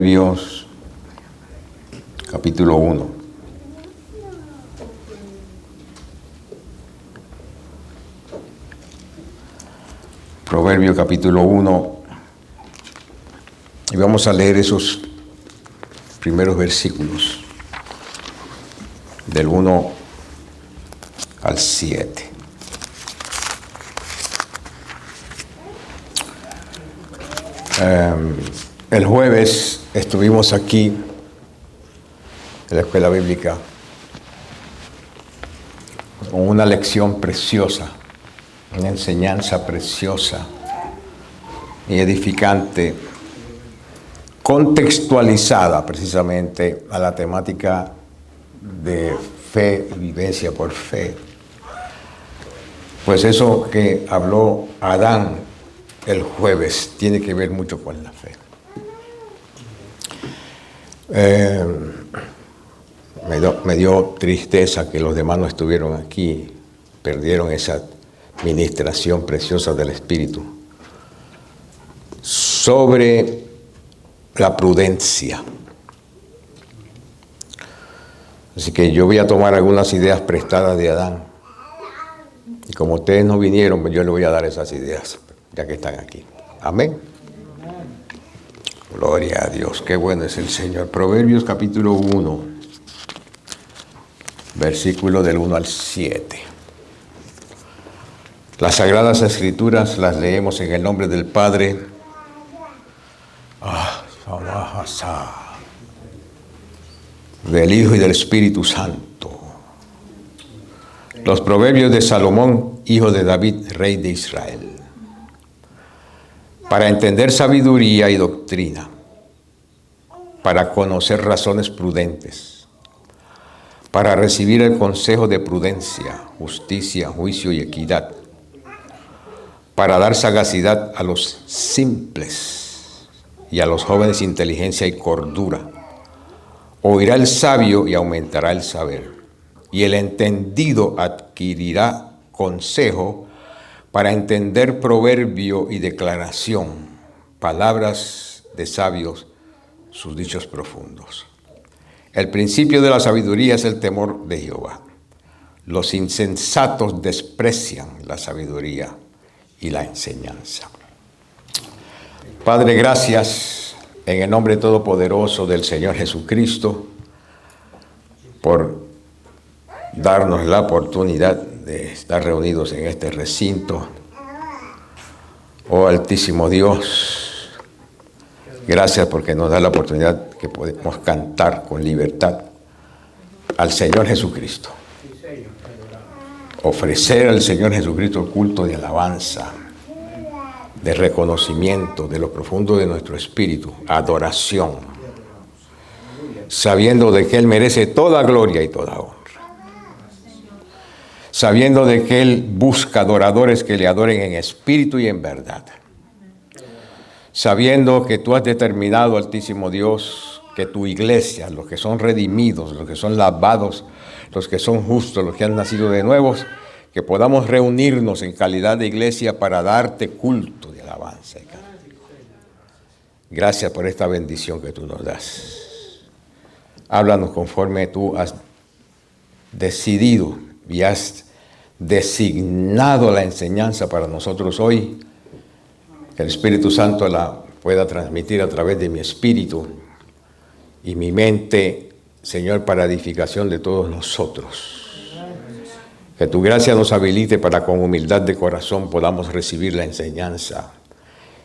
Proverbios capítulo 1. Proverbio capítulo 1. Y vamos a leer esos primeros versículos del 1 al 7. El jueves estuvimos aquí en la escuela bíblica con una lección preciosa, una enseñanza preciosa y edificante, contextualizada precisamente a la temática de fe y vivencia por fe. Pues eso que habló Adán el jueves tiene que ver mucho con la fe. Me dio tristeza que los demás no estuvieron aquí, perdieron esa ministración preciosa del Espíritu sobre la prudencia. Así que yo voy a tomar algunas ideas prestadas de Adán. Y como ustedes no vinieron, yo les voy a dar esas ideas, ya que están aquí. Amén. Gloria a Dios, qué bueno es el Señor. Proverbios capítulo 1, versículo del 1 al 7. Las Sagradas Escrituras las leemos en el nombre del Padre, del Hijo y del Espíritu Santo. Los Proverbios de Salomón, hijo de David, rey de Israel. Para entender sabiduría y doctrina, para conocer razones prudentes, para recibir el consejo de prudencia, justicia, juicio y equidad, para dar sagacidad a los simples y a los jóvenes inteligencia y cordura. Oirá el sabio y aumentará el saber, y el entendido adquirirá consejo para entender proverbio y declaración, palabras de sabios, sus dichos profundos. El principio de la sabiduría es el temor de Jehová. Los insensatos desprecian la sabiduría y la enseñanza. Padre, gracias en el nombre todopoderoso del Señor Jesucristo por darnos la oportunidad de estar reunidos en este recinto. Oh Altísimo Dios, gracias porque nos da la oportunidad que podemos cantar con libertad al Señor Jesucristo. Ofrecer al Señor Jesucristo el culto de alabanza, de reconocimiento de lo profundo de nuestro espíritu, adoración, sabiendo de que Él merece toda gloria y toda honra. Sabiendo de que Él busca adoradores que le adoren en espíritu y en verdad. Sabiendo que tú has determinado, Altísimo Dios, que tu iglesia, los que son redimidos, los que son lavados, los que son justos, los que han nacido de nuevos, que podamos reunirnos en calidad de iglesia para darte culto de alabanza y cántico. Gracias por esta bendición que tú nos das. Háblanos conforme tú has decidido y has designado la enseñanza para nosotros hoy, que el Espíritu Santo la pueda transmitir a través de mi espíritu y mi mente, Señor, para edificación de todos nosotros. Que tu gracia nos habilite para con humildad de corazón podamos recibir la enseñanza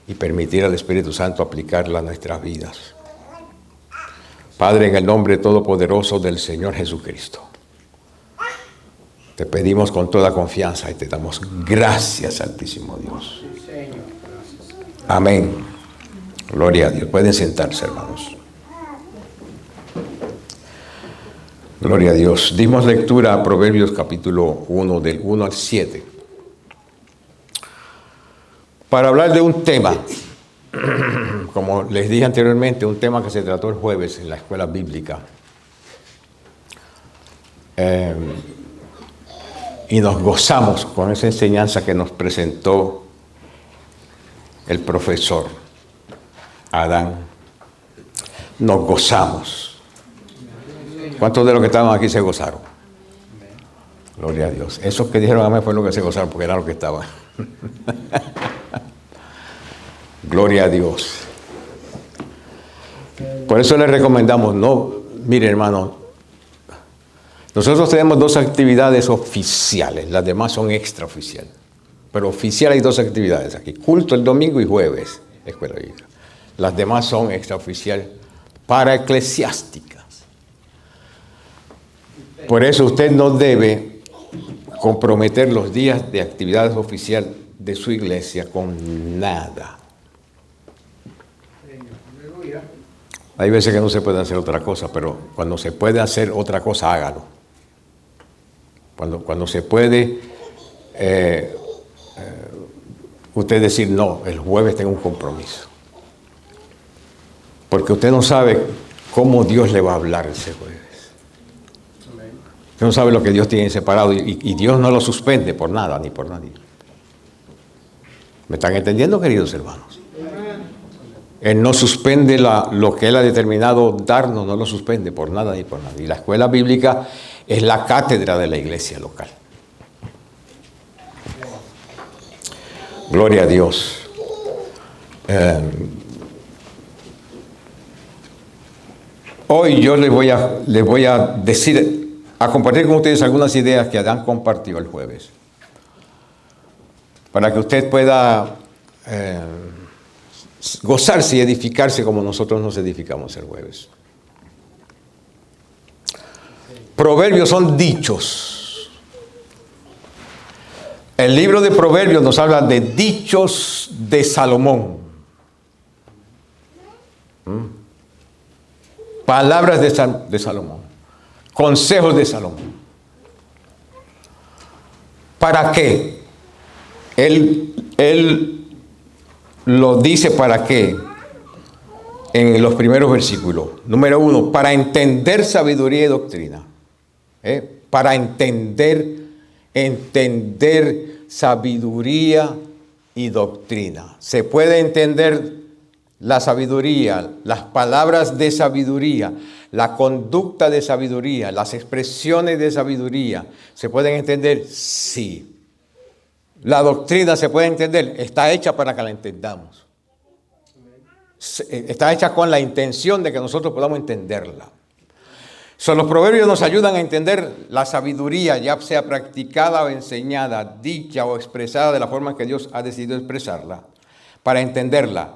y permitir al Espíritu Santo aplicarla a nuestras vidas. Padre, en el nombre todopoderoso del Señor Jesucristo, te pedimos con toda confianza y te damos gracias, Altísimo Dios. Amén. Gloria a Dios. Pueden sentarse, hermanos. Gloria a Dios. Dimos lectura a Proverbios capítulo 1, del 1 al 7. Para hablar de un tema, como les dije anteriormente, un tema que se trató el jueves en la escuela bíblica. Y nos gozamos con esa enseñanza que nos presentó el profesor Adán. nos gozamos. ¿Cuántos de los que estaban aquí se gozaron? Gloria a Dios. Esos que dijeron amén fue lo que se gozaron, porque era lo que estaban. Gloria a Dios. Por eso les recomendamos, mire hermano, nosotros tenemos 2 actividades oficiales, las demás son extraoficiales. Pero oficial hay 2 actividades aquí, culto el domingo y jueves, escuela bíblica. Las demás son extraoficiales para eclesiásticas. Por eso usted no debe comprometer los días de actividades oficiales de su iglesia con nada. Hay veces que no se puede hacer otra cosa, pero cuando se puede hacer otra cosa, hágalo. Cuando se puede usted decir, no, el jueves tengo un compromiso. Porque usted no sabe cómo Dios le va a hablar ese jueves. Usted no sabe lo que Dios tiene separado y Dios no lo suspende por nada ni por nadie. ¿Me están entendiendo, queridos hermanos? Él no suspende lo que Él ha determinado darnos, no lo suspende por nada ni por nadie. Y la escuela bíblica es la cátedra de la iglesia local. Gloria a Dios. Hoy yo les voy a decir, a compartir con ustedes algunas ideas que Adán compartió el jueves, para que usted pueda gozarse y edificarse como nosotros nos edificamos el jueves. Proverbios son dichos. El libro de Proverbios nos habla de dichos de Salomón. Palabras de Salomón. Consejos de Salomón. ¿Para qué? Él lo dice para qué en los primeros versículos. Número 1, para entender sabiduría y doctrina. Para entender sabiduría y doctrina. Se puede entender la sabiduría, las palabras de sabiduría, la conducta de sabiduría, las expresiones de sabiduría. ¿Se pueden entender? Sí. La doctrina se puede entender, está hecha para que la entendamos. Está hecha con la intención de que nosotros podamos entenderla. Los proverbios nos ayudan a entender la sabiduría, ya sea practicada o enseñada, dicha o expresada de la forma que Dios ha decidido expresarla, para entenderla.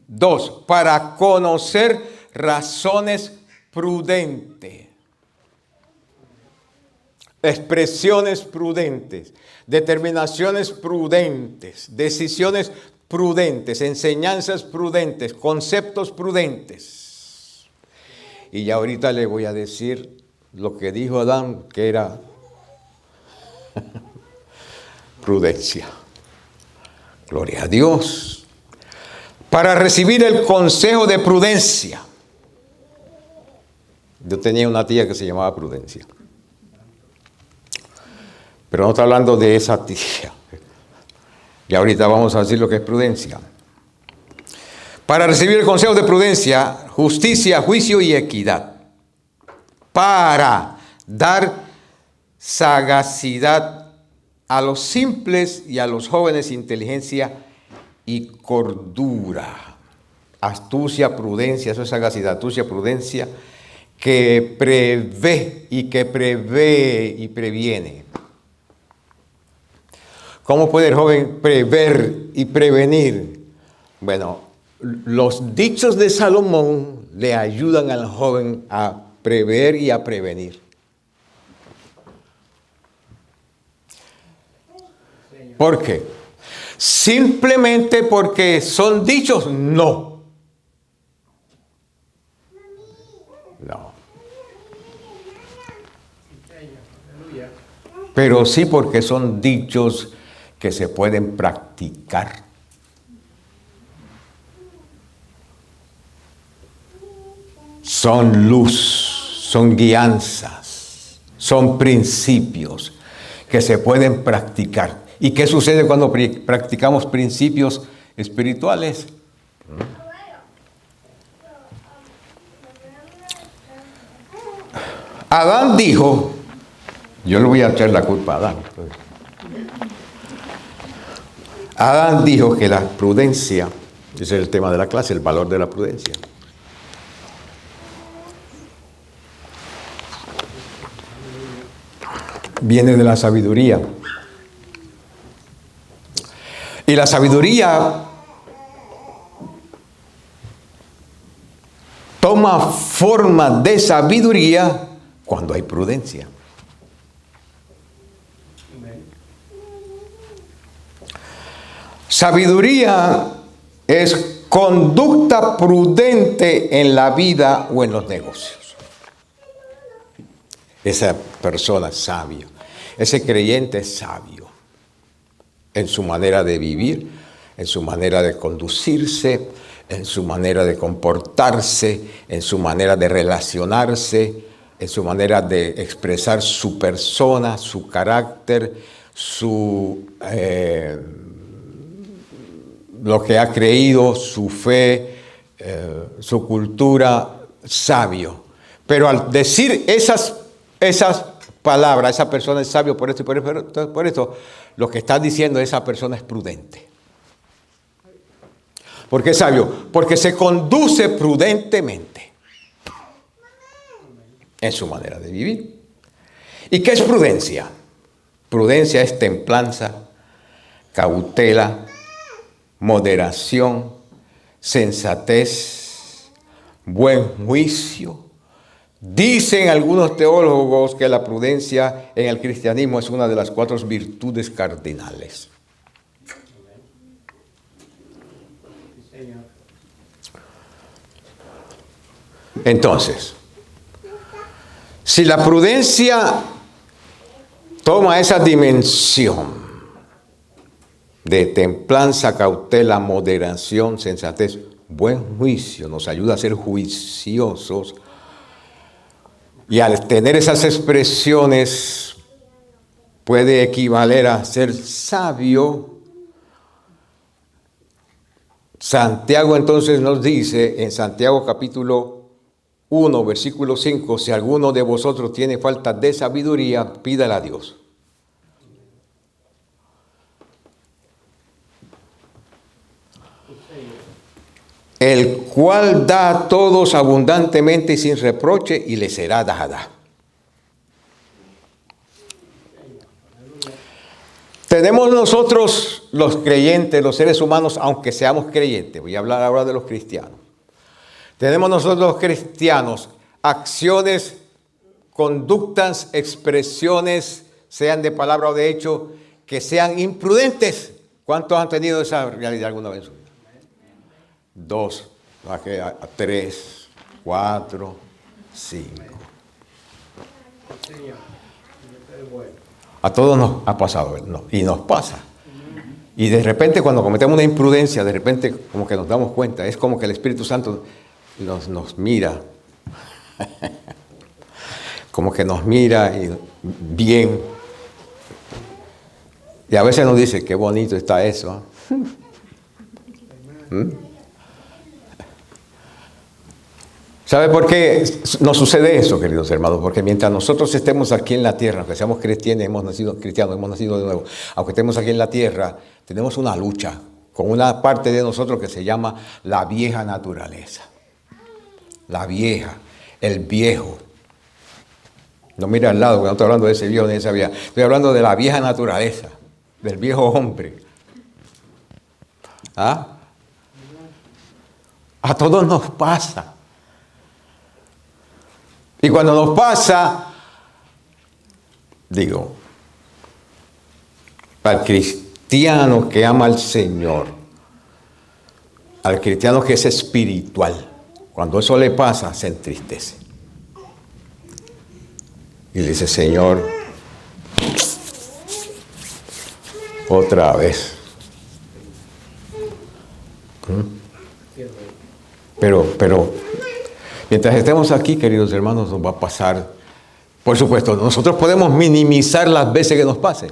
2, para conocer razones prudentes, expresiones prudentes, determinaciones prudentes, decisiones prudentes, enseñanzas prudentes, conceptos prudentes. Y ya ahorita le voy a decir lo que dijo Adán, que era prudencia. Gloria a Dios. Para recibir el consejo de prudencia. Yo tenía una tía que se llamaba Prudencia. Pero no está hablando de esa tía. Y ahorita vamos a decir lo que es prudencia. Para recibir el consejo de prudencia, justicia, juicio y equidad. Para dar sagacidad a los simples y a los jóvenes, inteligencia y cordura. Astucia, prudencia, eso es sagacidad. Astucia, prudencia, que prevé y previene. ¿Cómo puede el joven prever y prevenir? Bueno, los dichos de Salomón le ayudan al joven a prever y a prevenir. ¿Por qué? Simplemente porque son dichos, no. No. Pero sí porque son dichos que se pueden practicar. Son luz, son guianzas, son principios que se pueden practicar. ¿Y qué sucede cuando practicamos principios espirituales? Adán dijo, yo le voy a echar la culpa a Adán. Adán dijo que la prudencia, ese es el tema de la clase, el valor de la prudencia. Viene de la sabiduría. Y la sabiduría toma forma de sabiduría cuando hay prudencia. Sabiduría es conducta prudente en la vida o en los negocios. Esa persona es sabia. Ese creyente es sabio en su manera de vivir, en su manera de conducirse, en su manera de comportarse, en su manera de relacionarse, en su manera de expresar su persona, su carácter, lo que ha creído, su fe, su cultura, sabio. Pero al decir esas palabras, esa persona es sabio por esto y por esto, lo que está diciendo esa persona es prudente. ¿Por qué es sabio? Porque se conduce prudentemente en su manera de vivir. ¿Y qué es prudencia? Prudencia es templanza, cautela, moderación, sensatez, buen juicio. Dicen algunos teólogos que la prudencia en el cristianismo es una de las 4 virtudes cardinales. Entonces, si la prudencia toma esa dimensión de templanza, cautela, moderación, sensatez, buen juicio, nos ayuda a ser juiciosos. Y al tener esas expresiones puede equivaler a ser sabio. Santiago entonces nos dice en Santiago capítulo 1, versículo 5, si alguno de vosotros tiene falta de sabiduría, pídala a Dios. El cual da a todos abundantemente y sin reproche, y le será dada. Tenemos nosotros los creyentes, los seres humanos, aunque seamos creyentes, voy a hablar ahora de los cristianos. Tenemos nosotros los cristianos acciones, conductas, expresiones, sean de palabra o de hecho, que sean imprudentes. ¿Cuántos han tenido esa realidad alguna vez? 2, 3, 4, 5. A todos nos ha pasado, ¿no? Y nos pasa. Y de repente cuando cometemos una imprudencia, de repente como que nos damos cuenta, es como que el Espíritu Santo nos mira. Como que nos mira y bien. Y a veces nos dice, qué bonito está eso. ¿Sabe por qué nos sucede eso, queridos hermanos? Porque mientras nosotros estemos aquí en la tierra, aunque seamos cristianos, hemos nacido de nuevo, aunque estemos aquí en la tierra, tenemos una lucha con una parte de nosotros que se llama la vieja naturaleza. La vieja, el viejo. No mira al lado, porque no estoy hablando de ese viejo ni de esa vieja. Estoy hablando de la vieja naturaleza, del viejo hombre. ¿Ah? A todos nos pasa. Y cuando nos pasa, digo, al cristiano que ama al Señor, al cristiano que es espiritual, cuando eso le pasa, se entristece. Y le dice, Señor, otra vez. Pero, mientras estemos aquí, queridos hermanos, nos va a pasar. Por supuesto, nosotros podemos minimizar las veces que nos pase.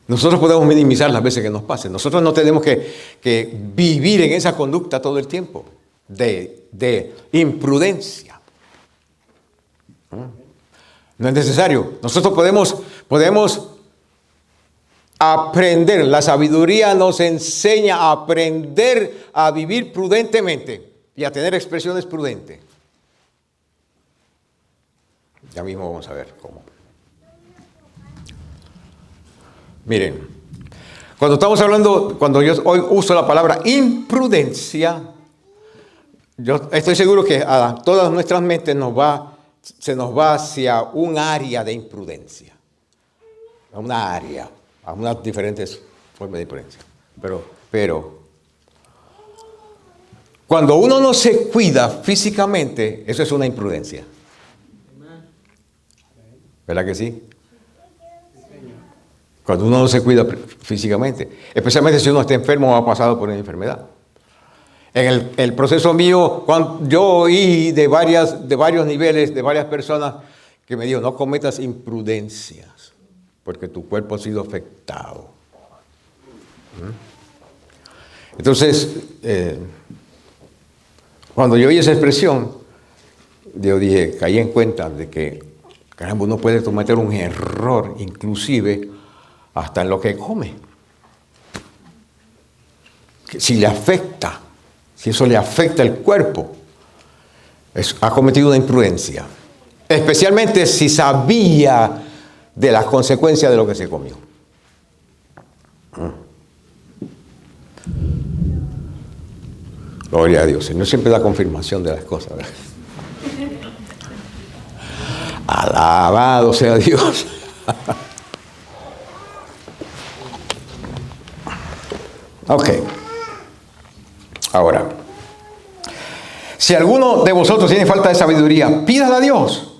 Nosotros podemos minimizar las veces que nos pase. Nosotros no tenemos que vivir en esa conducta todo el tiempo de imprudencia. No es necesario. Nosotros podemos aprender. La sabiduría nos enseña a aprender a vivir prudentemente y a tener expresiones prudentes. Ya mismo vamos a ver cómo. Miren, cuando yo hoy uso la palabra imprudencia, yo estoy seguro que a todas nuestras mentes se nos va hacia un área de imprudencia. A una área, a unas diferentes formas de imprudencia. Pero cuando uno no se cuida físicamente, eso es una imprudencia. ¿Verdad que sí? Cuando uno no se cuida físicamente, especialmente si uno está enfermo o ha pasado por una enfermedad. En el proceso mío, cuando yo oí de varios niveles, de varias personas que me dijeron, no cometas imprudencias, porque tu cuerpo ha sido afectado. Entonces, cuando yo oí esa expresión, yo dije, caí en cuenta de que, caramba, uno puede cometer un error, inclusive, hasta en lo que come. Si le afecta, si eso le afecta el cuerpo, ha cometido una imprudencia. Especialmente si sabía de las consecuencias de lo que se comió. Gloria a Dios. El Señor siempre da confirmación de las cosas, ¿verdad? Alabado sea Dios. Ok. Ahora, si alguno de vosotros tiene falta de sabiduría, pídala a Dios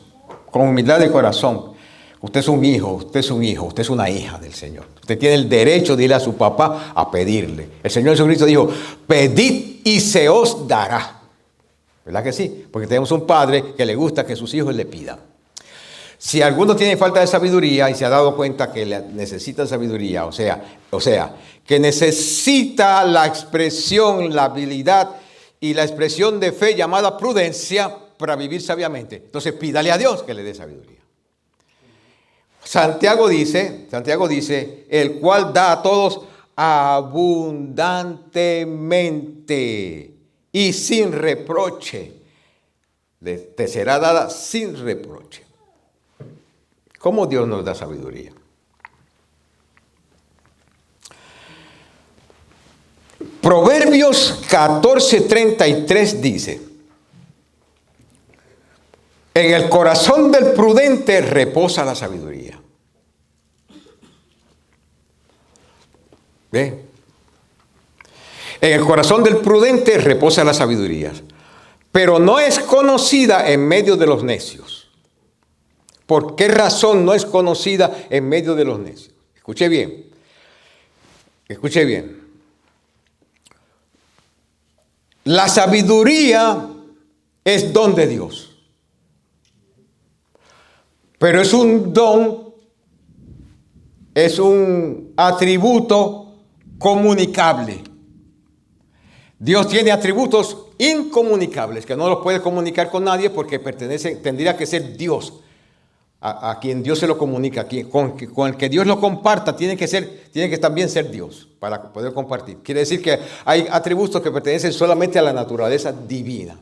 con humildad de corazón. Usted es un hijo, usted es un hijo, usted es una hija del Señor. Usted tiene el derecho de ir a su papá a pedirle. El Señor Jesucristo dijo, pedid y se os dará. ¿Verdad que sí? Porque tenemos un padre que le gusta que sus hijos le pidan. Si alguno tiene falta de sabiduría y se ha dado cuenta que necesita sabiduría, o sea, que necesita la expresión, la habilidad y la expresión de fe llamada prudencia para vivir sabiamente, entonces pídale a Dios que le dé sabiduría. Santiago dice, el cual da a todos abundantemente y sin reproche. Te será dada sin reproche. ¿Cómo Dios nos da sabiduría? Proverbios 14:33 dice, en el corazón del prudente reposa la sabiduría. ¿Ve? En el corazón del prudente reposa la sabiduría, pero no es conocida en medio de los necios. ¿Por qué razón no es conocida en medio de los necios? Escuche bien. Escuche bien. La sabiduría es don de Dios. Pero es un don, es un atributo comunicable. Dios tiene atributos incomunicables que no los puede comunicar con nadie porque tendría que ser Dios. A quien Dios se lo comunica, con el que Dios lo comparta, tiene que también ser Dios para poder compartir. Quiere decir que hay atributos que pertenecen solamente a la naturaleza divina.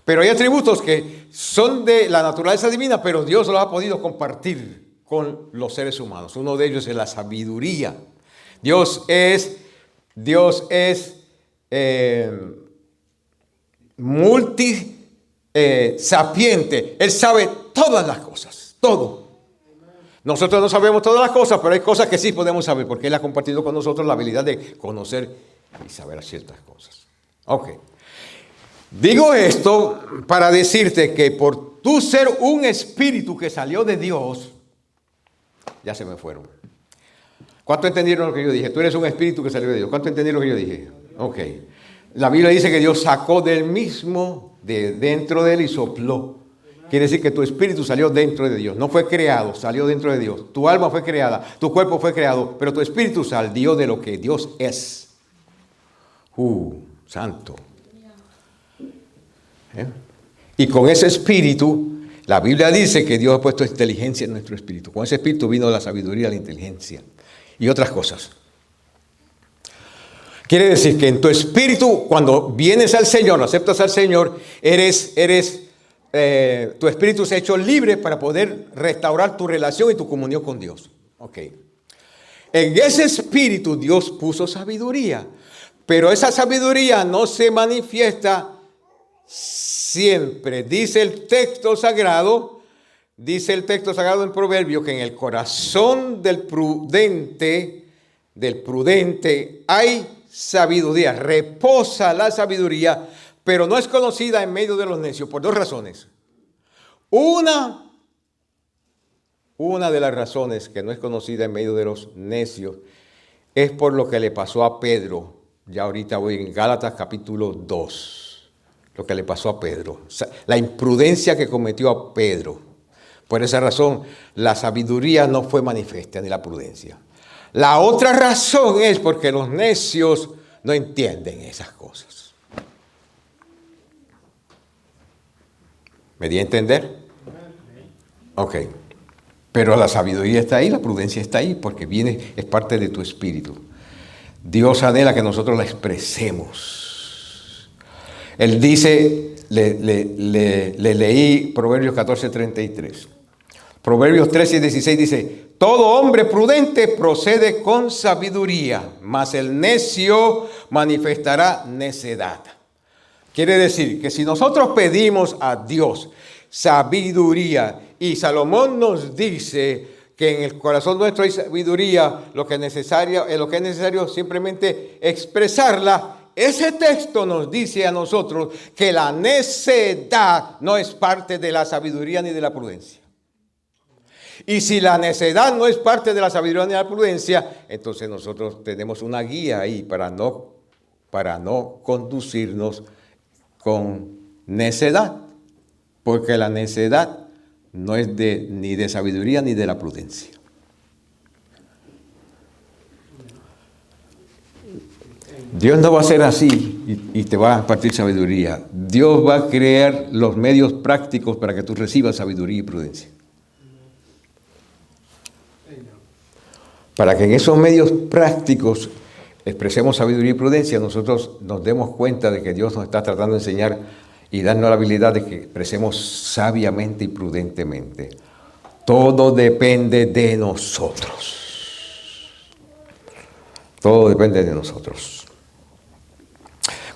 Pero hay atributos que son de la naturaleza divina, pero Dios los ha podido compartir con los seres humanos. Uno de ellos es la sabiduría. Dios es sapiente. Él sabe todas las cosas. Todo. Nosotros no sabemos todas las cosas, pero hay cosas que sí podemos saber, porque Él ha compartido con nosotros la habilidad de conocer y saber ciertas cosas. Ok. Digo esto para decirte que por tú ser un espíritu que salió de Dios, ya se me fueron. ¿Cuánto entendieron lo que yo dije? Tú eres un espíritu que salió de Dios. ¿Cuánto entendieron lo que yo dije? Ok. La Biblia dice que Dios sacó del mismo, de dentro de Él y sopló. Quiere decir que tu espíritu salió dentro de Dios. No fue creado, salió dentro de Dios. Tu alma fue creada, tu cuerpo fue creado, pero tu espíritu salió de lo que Dios es. Santo. Y con ese espíritu, La Biblia dice que Dios ha puesto inteligencia en nuestro espíritu. Con ese espíritu vino la sabiduría, la inteligencia y otras cosas. Quiere decir que en tu espíritu, cuando vienes al Señor, aceptas al Señor, tu espíritu se ha hecho libre para poder restaurar tu relación y tu comunión con Dios. Ok. En ese espíritu Dios puso sabiduría, pero esa sabiduría no se manifiesta siempre. Dice el texto sagrado en Proverbios que en el corazón del prudente hay sabiduría, reposa la sabiduría, pero no es conocida en medio de los necios por dos razones. Una de las razones que no es conocida en medio de los necios es por lo que le pasó a Pedro. Ya ahorita voy en Gálatas capítulo 2. Lo que le pasó a Pedro. La imprudencia que cometió a Pedro. Por esa razón, la sabiduría no fue manifiesta, ni la prudencia. La otra razón es porque los necios no entienden esas cosas. ¿Me di a entender? Ok. Pero la sabiduría está ahí, la prudencia está ahí, porque es parte de tu espíritu. Dios anhela que nosotros la expresemos. Él dice, le leí Proverbios 14:33. Proverbios 13:16 dice, todo hombre prudente procede con sabiduría, mas el necio manifestará necedad. Quiere decir que si nosotros pedimos a Dios sabiduría, y Salomón nos dice que en el corazón nuestro hay sabiduría, lo que es necesario simplemente expresarla. Ese texto nos dice a nosotros que la necedad no es parte de la sabiduría ni de la prudencia. Y si la necedad no es parte de la sabiduría ni de la prudencia, entonces nosotros tenemos una guía ahí para no conducirnos con necedad. Porque la necedad no es ni de sabiduría ni de la prudencia. Dios no va a ser así y te va a impartir sabiduría. Dios va a crear los medios prácticos para que tú recibas sabiduría y prudencia. Para que en esos medios prácticos expresemos sabiduría y prudencia, nosotros nos demos cuenta de que Dios nos está tratando de enseñar y darnos la habilidad de que expresemos sabiamente y prudentemente. Todo depende de nosotros. Todo depende de nosotros.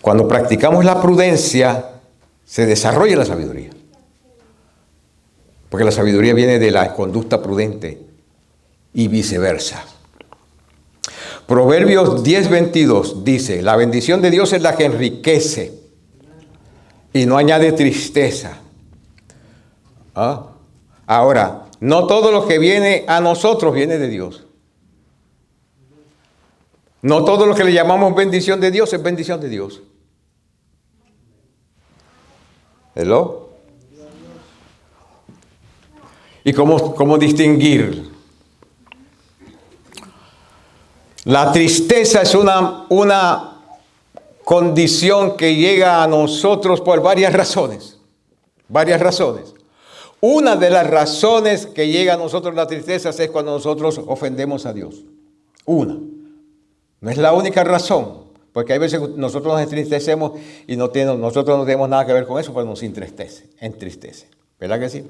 Cuando practicamos la prudencia, se desarrolla la sabiduría. Porque la sabiduría viene de la conducta prudente y viceversa. Proverbios 10:22 dice, la bendición de Dios es la que enriquece y no añade tristeza. Ahora, no todo lo que viene a nosotros viene de Dios. No todo lo que le llamamos bendición de Dios es bendición de Dios. ¿Hello? ¿Y cómo distinguir? La tristeza es una condición que llega a nosotros por varias razones. Varias razones. Una de las razones que llega a nosotros la tristeza es cuando nosotros ofendemos a Dios. Una. No es la única razón, porque hay veces que nosotros nos entristecemos y nosotros no tenemos nada que ver con eso, pero nos entristece. ¿Verdad que sí?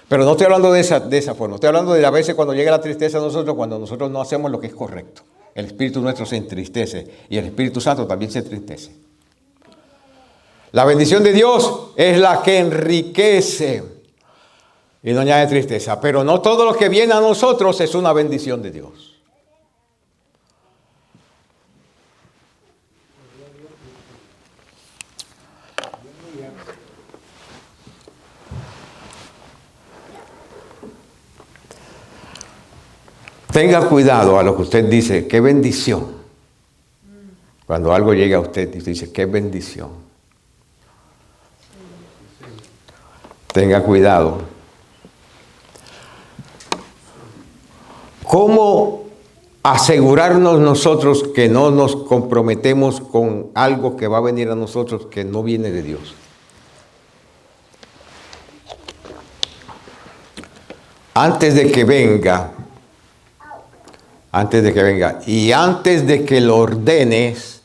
Pero no estoy hablando de esa forma. Estoy hablando de a veces cuando llega la tristeza a nosotros, cuando nosotros no hacemos lo que es correcto. El espíritu nuestro se entristece y el Espíritu Santo también se entristece. La bendición de Dios es la que enriquece y no añade tristeza. Pero no todo lo que viene a nosotros es una bendición de Dios. Tenga cuidado a lo que usted dice, qué bendición. Cuando algo llega a usted y usted dice, qué bendición. Tenga cuidado. ¿Cómo asegurarnos nosotros que no nos comprometemos con algo que va a venir a nosotros que no viene de Dios? antes de que venga, y antes de que lo ordenes,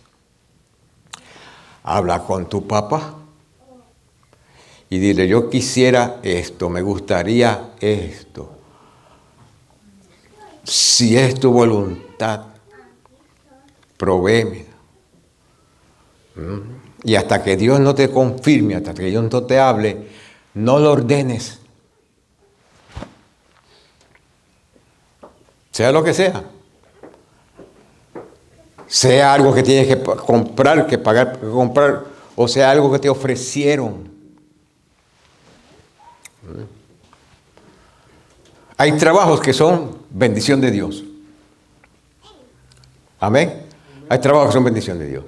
habla con tu papá y dile, yo quisiera esto, me gustaría esto. Si es tu voluntad, provéeme. Y hasta que Dios no te confirme, hasta que Dios no te hable, no lo ordenes. Sea lo que sea. Sea algo que tienes que comprar, que pagar, que comprar, o sea algo que te ofrecieron. Hay trabajos que son bendición de Dios. Amén. Hay trabajos que son bendición de Dios.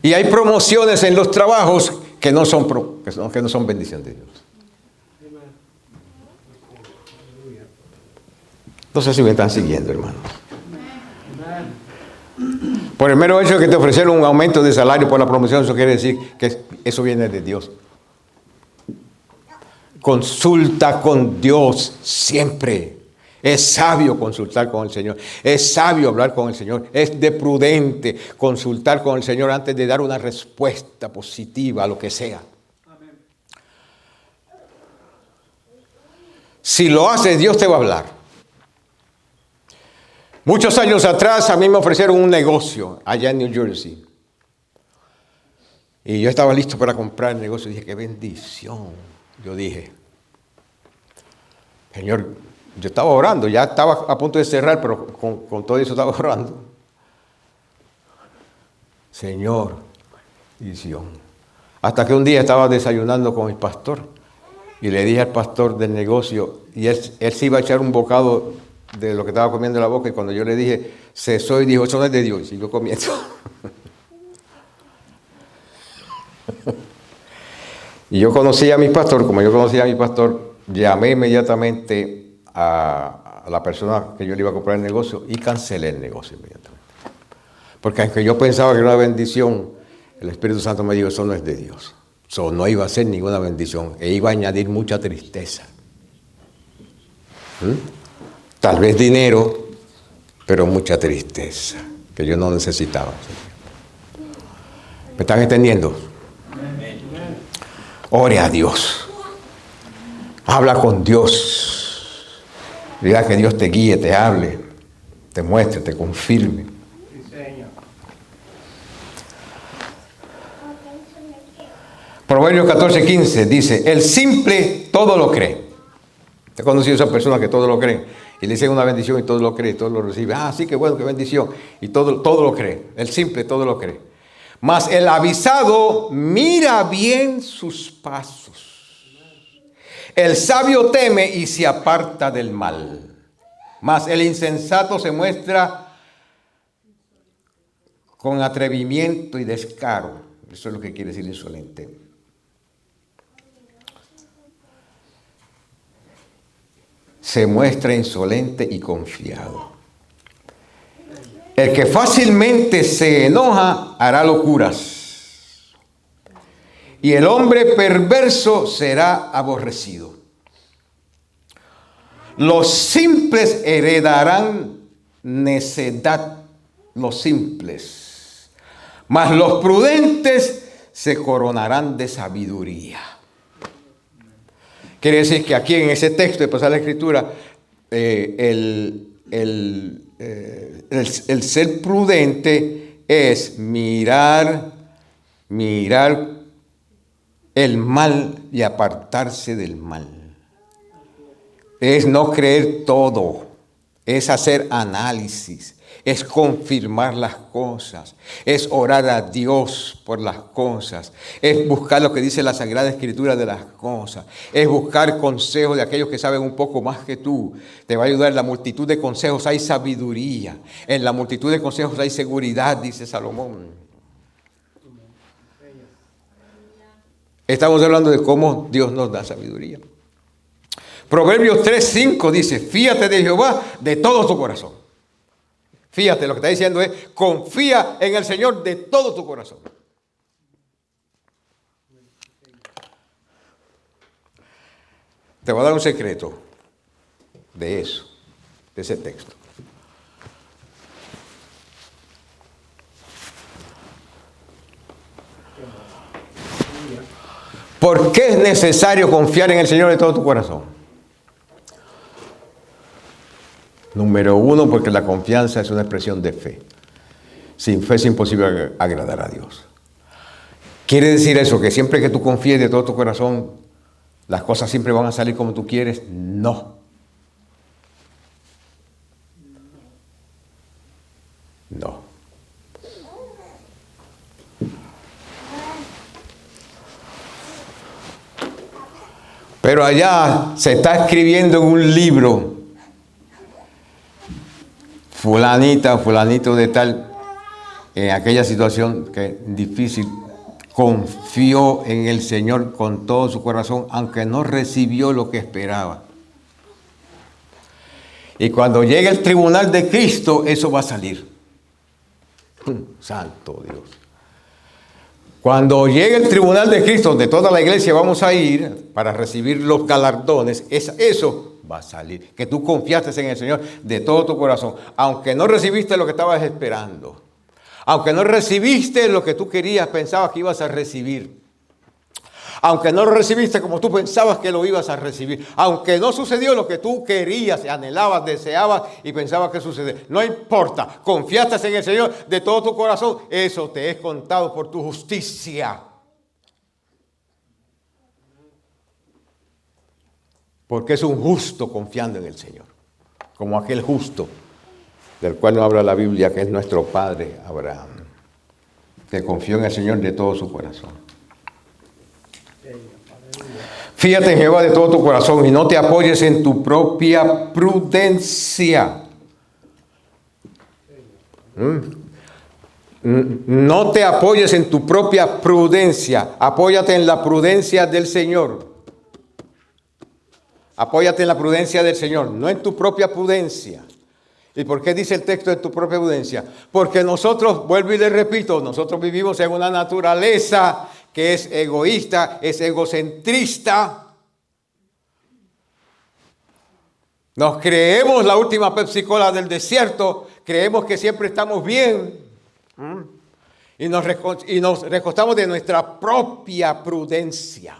Y hay promociones en los trabajos que no son bendición de Dios. No sé si me están siguiendo, hermanos. Por el mero hecho de que te ofrecieron un aumento de salario por la promoción, eso quiere decir que eso viene de Dios. Consulta con Dios siempre. Es sabio consultar con el Señor. Es sabio hablar con el Señor. Es de prudente consultar con el Señor antes de dar una respuesta positiva a lo que sea. Amén. Si lo haces, Dios te va a hablar. Muchos años atrás a mí me ofrecieron un negocio allá en New Jersey. Y yo estaba listo para comprar el negocio. Dije, qué bendición. Yo dije, Señor, yo estaba orando, ya estaba a punto de cerrar, pero con todo eso estaba orando. Señor, bendición. Hasta que un día estaba desayunando con el pastor y le dije al pastor del negocio, y él se iba a echar un bocado de lo que estaba comiendo en la boca, y cuando yo le dije, cesó y dijo, eso no es de Dios, y siguió comiendo. Y yo conocí a mi pastor, como yo conocía a mi pastor, llamé inmediatamente a la persona que yo le iba a comprar el negocio y cancelé el negocio inmediatamente. Porque aunque yo pensaba que era una bendición, el Espíritu Santo me dijo, eso no es de Dios. Eso no iba a ser ninguna bendición, e iba a añadir mucha tristeza. Tal vez dinero, pero mucha tristeza, que yo no necesitaba. ¿Me están entendiendo? Ore a Dios. Habla con Dios. Diga que Dios te guíe, te hable, te muestre, te confirme. Proverbios 14:15 dice, el simple todo lo cree. ¿Te has conocido a esa persona que todo lo cree? Y le dicen una bendición y todo lo cree, todo lo recibe. Ah, sí, qué bueno, qué bendición. Y todo lo cree. El simple todo lo cree. Mas el avisado mira bien sus pasos. El sabio teme y se aparta del mal. Mas el insensato se muestra con atrevimiento y descaro. Eso es lo que quiere decir insolente. Se muestra insolente y confiado. El que fácilmente se enoja hará locuras. Y el hombre perverso será aborrecido. Los simples heredarán necedad, los simples. Mas los prudentes se coronarán de sabiduría. Quiere decir que aquí en ese texto de pasar la Escritura, el ser prudente es mirar el mal y apartarse del mal. Es no creer todo, es hacer análisis, es confirmar las cosas, es orar a Dios por las cosas, es buscar lo que dice la Sagrada Escritura de las cosas, es buscar consejos de aquellos que saben un poco más que tú. Te va a ayudar. En la multitud de consejos hay sabiduría, en la multitud de consejos hay seguridad, dice Salomón. Estamos hablando de cómo Dios nos da sabiduría. Proverbios 3:5 dice, fíate de Jehová de todo tu corazón. Fíjate, lo que está diciendo es, confía en el Señor de todo tu corazón. Te voy a dar un secreto de eso, de ese texto. ¿Por qué es necesario confiar en el Señor de todo tu corazón? Número uno, porque la confianza es una expresión de fe. Sin fe es imposible agradar a Dios. ¿Quiere decir eso? Que siempre que tú confíes de todo tu corazón, las cosas siempre van a salir como tú quieres. No. No. Pero allá se está escribiendo en un libro, fulanita, fulanito de tal, en aquella situación que difícil, confió en el Señor con todo su corazón, aunque no recibió lo que esperaba. Y cuando llegue el tribunal de Cristo, eso va a salir. Santo Dios. Cuando llegue el tribunal de Cristo, donde toda la iglesia vamos a ir para recibir los galardones, eso va a salir. Que tú confiaste en el Señor de todo tu corazón, aunque no recibiste lo que estabas esperando. Aunque no recibiste lo que tú querías, pensabas que ibas a recibir. Aunque no lo recibiste como tú pensabas que lo ibas a recibir. Aunque no sucedió lo que tú querías, anhelabas, deseabas y pensabas que sucediera. No importa, confiaste en el Señor de todo tu corazón. Eso te es contado por tu justicia. Porque es un justo confiando en el Señor. Como aquel justo del cual nos habla la Biblia, que es nuestro padre Abraham, que confió en el Señor de todo su corazón. Fíjate en Jehová de todo tu corazón y no te apoyes en tu propia prudencia. No te apoyes en tu propia prudencia. Apóyate en la prudencia del Señor. Apóyate en la prudencia del Señor, no en tu propia prudencia. ¿Y por qué dice el texto de tu propia prudencia? Porque nosotros, vuelvo y le repito, nosotros vivimos en una naturaleza que es egoísta, es egocentrista. Nos creemos la última Pepsi Cola del desierto, creemos que siempre estamos bien. Y nos recostamos de nuestra propia prudencia.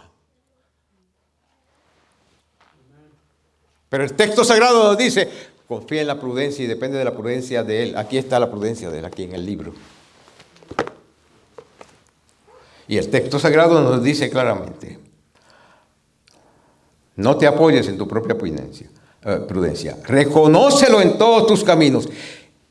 Pero el texto sagrado nos dice, confía en la prudencia y depende de la prudencia de Él. Aquí está la prudencia de Él, aquí en el libro. Y el texto sagrado nos dice claramente, no te apoyes en tu propia prudencia. Reconócelo en todos tus caminos.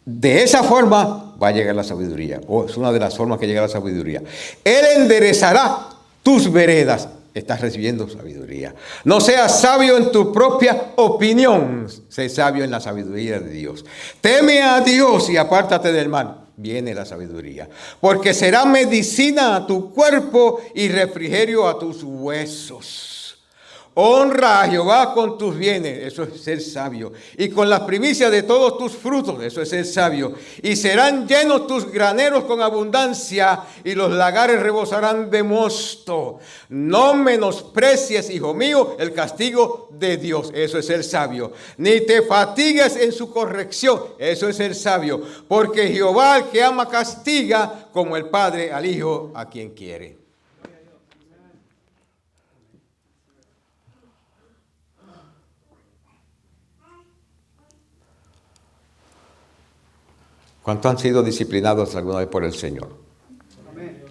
De esa forma va a llegar la sabiduría. Es una de las formas que llega la sabiduría. Él enderezará tus veredas. Estás recibiendo sabiduría. No seas sabio en tu propia opinión. Sé sabio en la sabiduría de Dios. Teme a Dios y apártate del mal. Viene la sabiduría. Porque será medicina a tu cuerpo y refrigerio a tus huesos. Honra a Jehová con tus bienes, eso es ser sabio, y con las primicias de todos tus frutos, eso es ser sabio. Y serán llenos tus graneros con abundancia, y los lagares rebosarán de mosto. No menosprecies, hijo mío, el castigo de Dios, eso es ser sabio. Ni te fatigues en su corrección, eso es ser sabio. Porque Jehová al que ama castiga, como el Padre al Hijo a quien quiere. ¿Cuántos han sido disciplinados alguna vez por el Señor? Amén.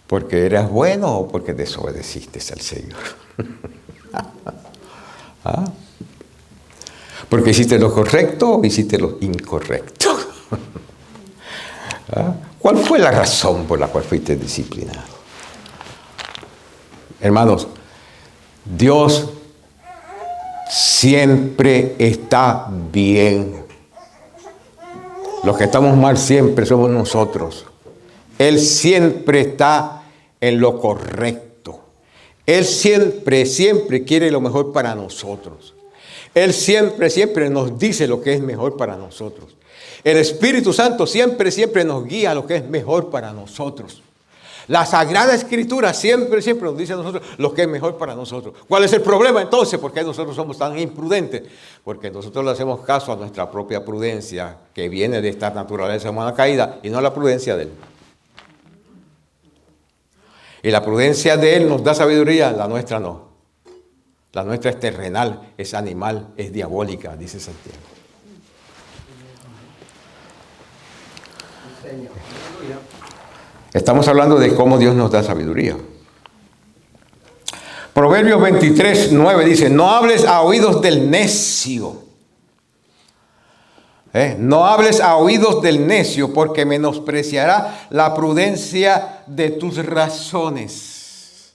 ¿Porque eras bueno o porque desobedeciste al Señor? ¿Ah? ¿Porque hiciste lo correcto o hiciste lo incorrecto? ¿Ah? ¿Cuál fue la razón por la cual fuiste disciplinado? Hermanos, Dios siempre está bien. Los que estamos mal siempre somos nosotros. Él siempre está en lo correcto. Él siempre quiere lo mejor para nosotros. Él siempre nos dice lo que es mejor para nosotros. El Espíritu Santo siempre nos guía a lo que es mejor para nosotros. La Sagrada Escritura siempre nos dice a nosotros lo que es mejor para nosotros. ¿Cuál es el problema entonces? ¿Por qué nosotros somos tan imprudentes? Porque nosotros le hacemos caso a nuestra propia prudencia, que viene de esta naturaleza humana caída, y no a la prudencia de Él. Y la prudencia de Él nos da sabiduría, la nuestra no. La nuestra es terrenal, es animal, es diabólica, dice Santiago. Estamos hablando de cómo Dios nos da sabiduría. Proverbios 23:9 dice, no hables a oídos del necio. No hables a oídos del necio, porque menospreciará la prudencia de tus razones.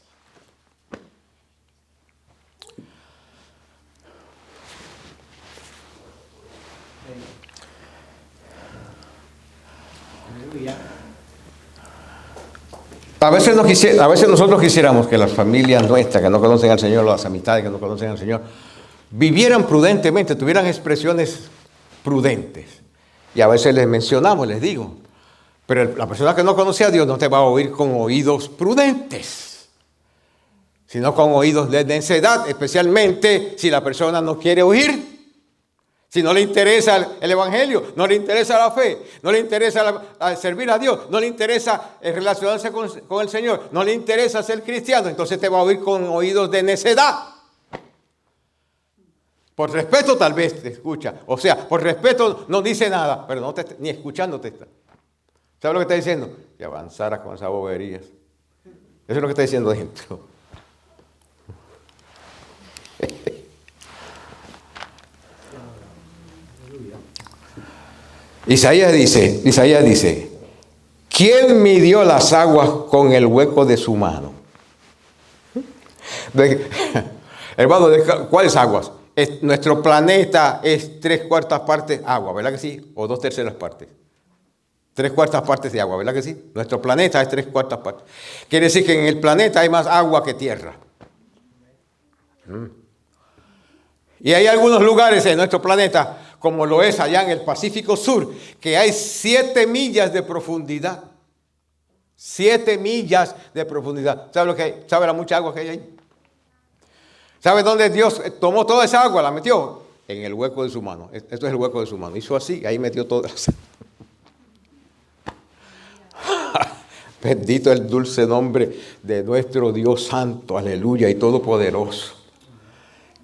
A veces nosotros quisiéramos que las familias nuestras que no conocen al Señor, las amistades que no conocen al Señor, vivieran prudentemente, tuvieran expresiones prudentes. Y a veces les mencionamos, les digo, pero la persona que no conoce a Dios no te va a oír con oídos prudentes, sino con oídos de necedad, especialmente si la persona no quiere oír. Si no le interesa el Evangelio, no le interesa la fe, no le interesa servir a Dios, no le interesa relacionarse con el Señor, no le interesa ser cristiano, entonces te va a oír con oídos de necedad. Por respeto tal vez te escucha, o sea, por respeto no dice nada, pero no ni escuchándote está. ¿Sabes lo que está diciendo? Que avanzaras con esas boberías. Eso es lo que está diciendo dentro. Isaías dice, ¿quién midió las aguas con el hueco de su mano? Hermano, ¿cuáles aguas? Nuestro planeta es 3/4 partes agua, ¿verdad que sí? O 2/3 partes. 3/4 partes de agua, ¿verdad que sí? Nuestro planeta es 3/4 partes. Quiere decir que en el planeta hay más agua que tierra. Y hay algunos lugares en nuestro planeta, como lo es allá en el Pacífico Sur, que hay 7 millas de profundidad. 7 millas de profundidad. ¿Sabe lo que hay? ¿Sabe la mucha agua que hay ahí? ¿Sabe dónde Dios tomó toda esa agua? La metió en el hueco de su mano. Esto es el hueco de su mano. Hizo así, ahí metió toda esa. Bendito el dulce nombre de nuestro Dios santo, aleluya, y todopoderoso.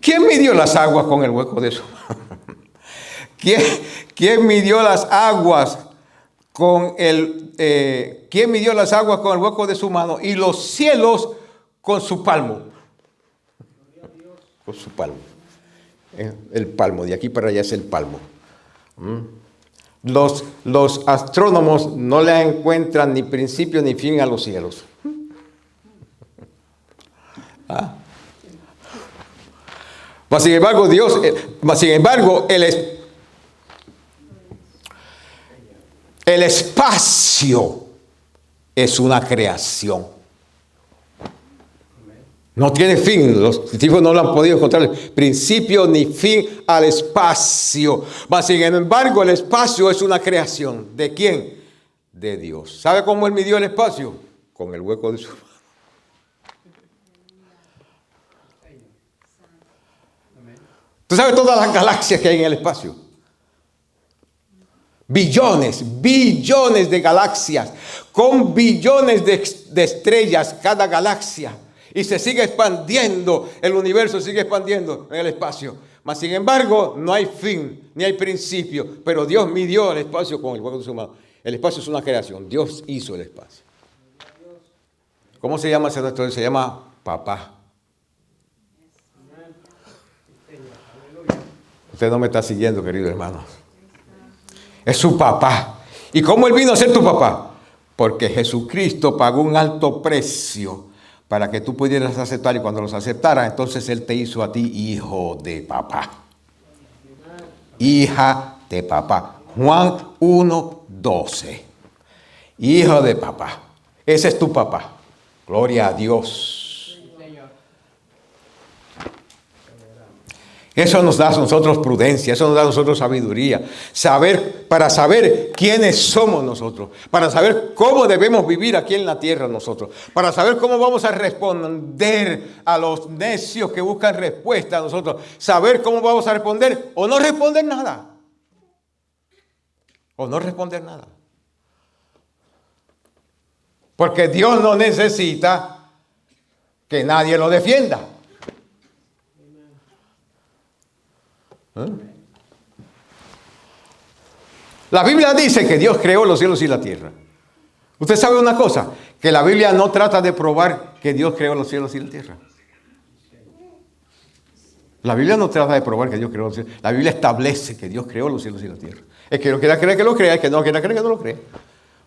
¿Quién midió las aguas con el hueco de su mano? ¿Quién midió las aguas ¿quién midió las aguas con el hueco de su mano y los cielos con su palmo? Con su palmo. El palmo, de aquí para allá es el palmo. Los astrónomos no le encuentran ni principio ni fin a los cielos. Mas sin embargo, el espacio es una creación. No tiene fin. Los científicos no lo han podido encontrar principio ni fin al espacio. Mas sin embargo, el espacio es una creación. ¿De quién? De Dios. ¿Sabe cómo Él midió el espacio? Con el hueco de su mano. ¿Tú sabes todas las galaxias que hay en el espacio? Billones de galaxias, con billones de estrellas cada galaxia. Y se sigue expandiendo, el universo sigue expandiendo en el espacio. Mas sin embargo, no hay fin, ni hay principio. Pero Dios midió el espacio con el hueco de su mano. El espacio es una creación, Dios hizo el espacio. ¿Cómo se llama ese doctor? Se llama papá. Usted no me está siguiendo, querido hermano. Es su papá. ¿Y cómo Él vino a ser tu papá? Porque Jesucristo pagó un alto precio para que tú pudieras aceptar. Y cuando los aceptaras, entonces Él te hizo a ti hijo de papá. Hija de papá. Juan 1:12. Hijo de papá. Ese es tu papá. Gloria a Dios. Eso nos da a nosotros prudencia, eso nos da a nosotros sabiduría. Para saber quiénes somos nosotros, para saber cómo debemos vivir aquí en la tierra nosotros, para saber cómo vamos a responder a los necios que buscan respuesta a nosotros, saber cómo vamos a responder o no responder nada. O no responder nada. Porque Dios no necesita que nadie lo defienda. La Biblia dice que Dios creó los cielos y la tierra. Usted sabe una cosa, que la Biblia no trata de probar que Dios creó los cielos y la tierra. La Biblia no trata de probar que Dios creó los cielos. La Biblia establece que Dios creó los cielos y la tierra. El que no quiera creer que lo crea, el que no quiera creer que no lo cree.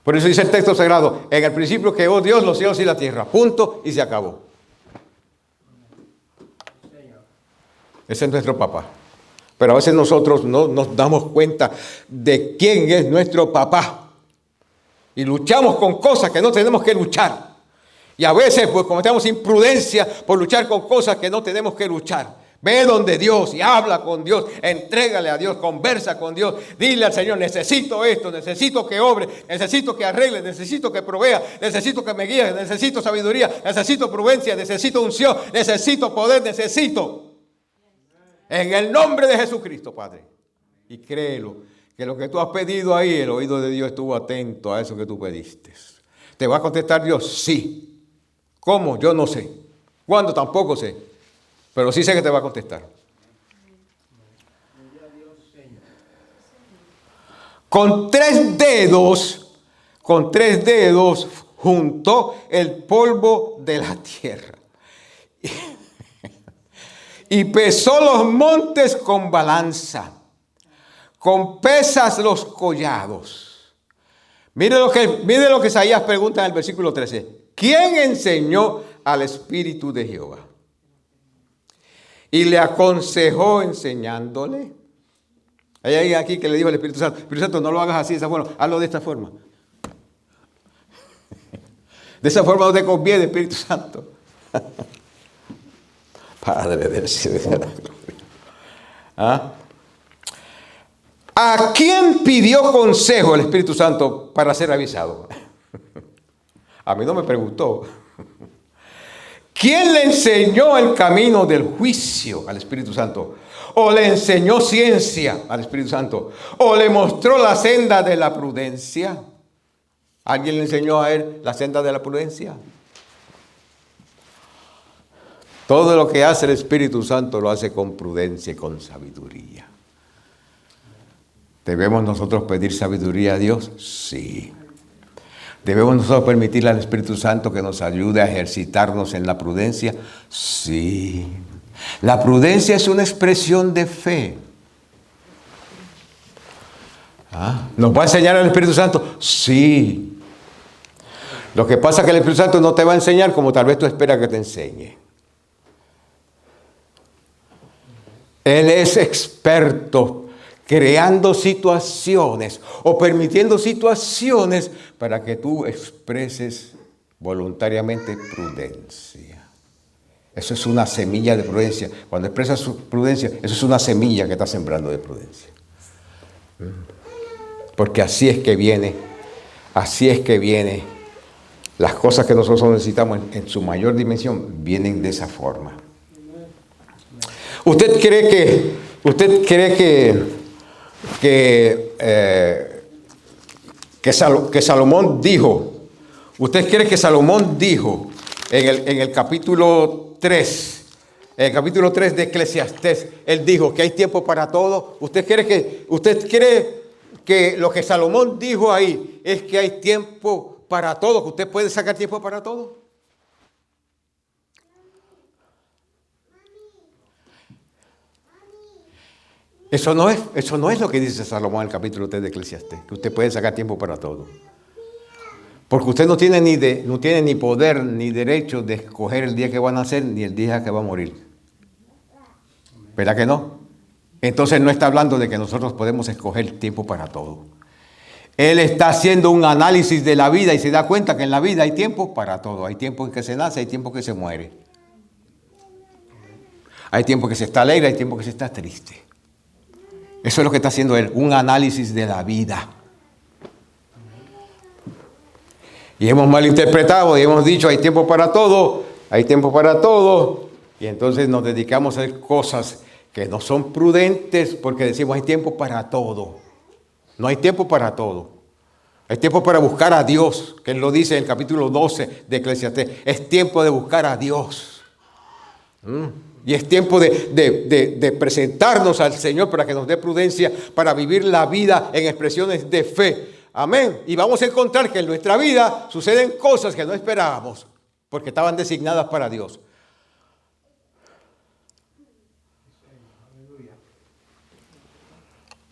Por eso dice el texto sagrado, en el principio creó Dios los cielos y la tierra. Punto, y se acabó. Ese es nuestro papá. Pero a veces nosotros no nos damos cuenta de quién es nuestro papá. Y luchamos con cosas que no tenemos que luchar. Y a veces pues cometemos imprudencia por luchar con cosas que no tenemos que luchar. Ve donde Dios y habla con Dios, entrégale a Dios, conversa con Dios, dile al Señor, necesito esto, necesito que obre, necesito que arregle, necesito que provea, necesito que me guíe, necesito sabiduría, necesito prudencia, necesito unción, necesito poder, necesito. En el nombre de Jesucristo, Padre. Y créelo, que lo que tú has pedido ahí, el oído de Dios estuvo atento a eso que tú pediste. ¿Te va a contestar Dios? Sí. ¿Cómo? Yo no sé. ¿Cuándo? Tampoco sé. Pero sí sé que te va a contestar. Con tres dedos juntó el polvo de la tierra. Y pesó los montes con balanza, con pesas los collados. Mire lo que Isaías pregunta en el versículo 13. ¿Quién enseñó al Espíritu de Jehová? Y le aconsejó enseñándole. Hay alguien aquí que le dijo al Espíritu Santo, no lo hagas así de esa forma, hazlo de esta forma. De esa forma no te conviene, Espíritu Santo. Padre del cielo. ¿Ah? ¿A quién pidió consejo el Espíritu Santo para ser avisado? A mí no me preguntó. ¿Quién le enseñó el camino del juicio al Espíritu Santo? ¿O le enseñó ciencia al Espíritu Santo? ¿O le mostró la senda de la prudencia? ¿Alguien le enseñó a él la senda de la prudencia? Todo lo que hace el Espíritu Santo lo hace con prudencia y con sabiduría. ¿Debemos nosotros pedir sabiduría a Dios? Sí. ¿Debemos nosotros permitirle al Espíritu Santo que nos ayude a ejercitarnos en la prudencia? Sí. La prudencia es una expresión de fe. ¿Nos va a enseñar el Espíritu Santo? Sí. Lo que pasa es que el Espíritu Santo no te va a enseñar como tal vez tú esperas que te enseñe. Él es experto creando situaciones o permitiendo situaciones para que tú expreses voluntariamente prudencia. Eso es una semilla de prudencia. Cuando expresas prudencia, eso es una semilla que estás sembrando de prudencia. Porque así es que viene, las cosas que nosotros necesitamos en su mayor dimensión vienen de esa forma. ¿Usted cree que Salomón dijo? ¿Usted cree que Salomón dijo en el capítulo 3, de Eclesiastés, él dijo que hay tiempo para todo? ¿Usted cree que lo que Salomón dijo ahí es que hay tiempo para todo, que usted puede sacar tiempo para todo? Eso no es lo que dice Salomón en el capítulo 3 de Eclesiastés, que usted puede sacar tiempo para todo. Porque usted no tiene ni poder ni derecho de escoger el día que va a nacer ni el día que va a morir. ¿Verdad que no? Entonces no está hablando de que nosotros podemos escoger tiempo para todo. Él está haciendo un análisis de la vida y se da cuenta que en la vida hay tiempo para todo. Hay tiempo en que se nace, hay tiempo en que se muere. Hay tiempo que se está alegre, hay tiempo que se está triste. Eso es lo que está haciendo él, un análisis de la vida. Y hemos malinterpretado y hemos dicho, hay tiempo para todo, hay tiempo para todo. Y entonces nos dedicamos a hacer cosas que no son prudentes porque decimos, hay tiempo para todo. No hay tiempo para todo. Hay tiempo para buscar a Dios, que él lo dice en el capítulo 12 de Eclesiastés. Es tiempo de buscar a Dios. Y es tiempo de presentarnos al Señor para que nos dé prudencia para vivir la vida en expresiones de fe. Amén. Y vamos a encontrar que en nuestra vida suceden cosas que no esperábamos porque estaban designadas para Dios.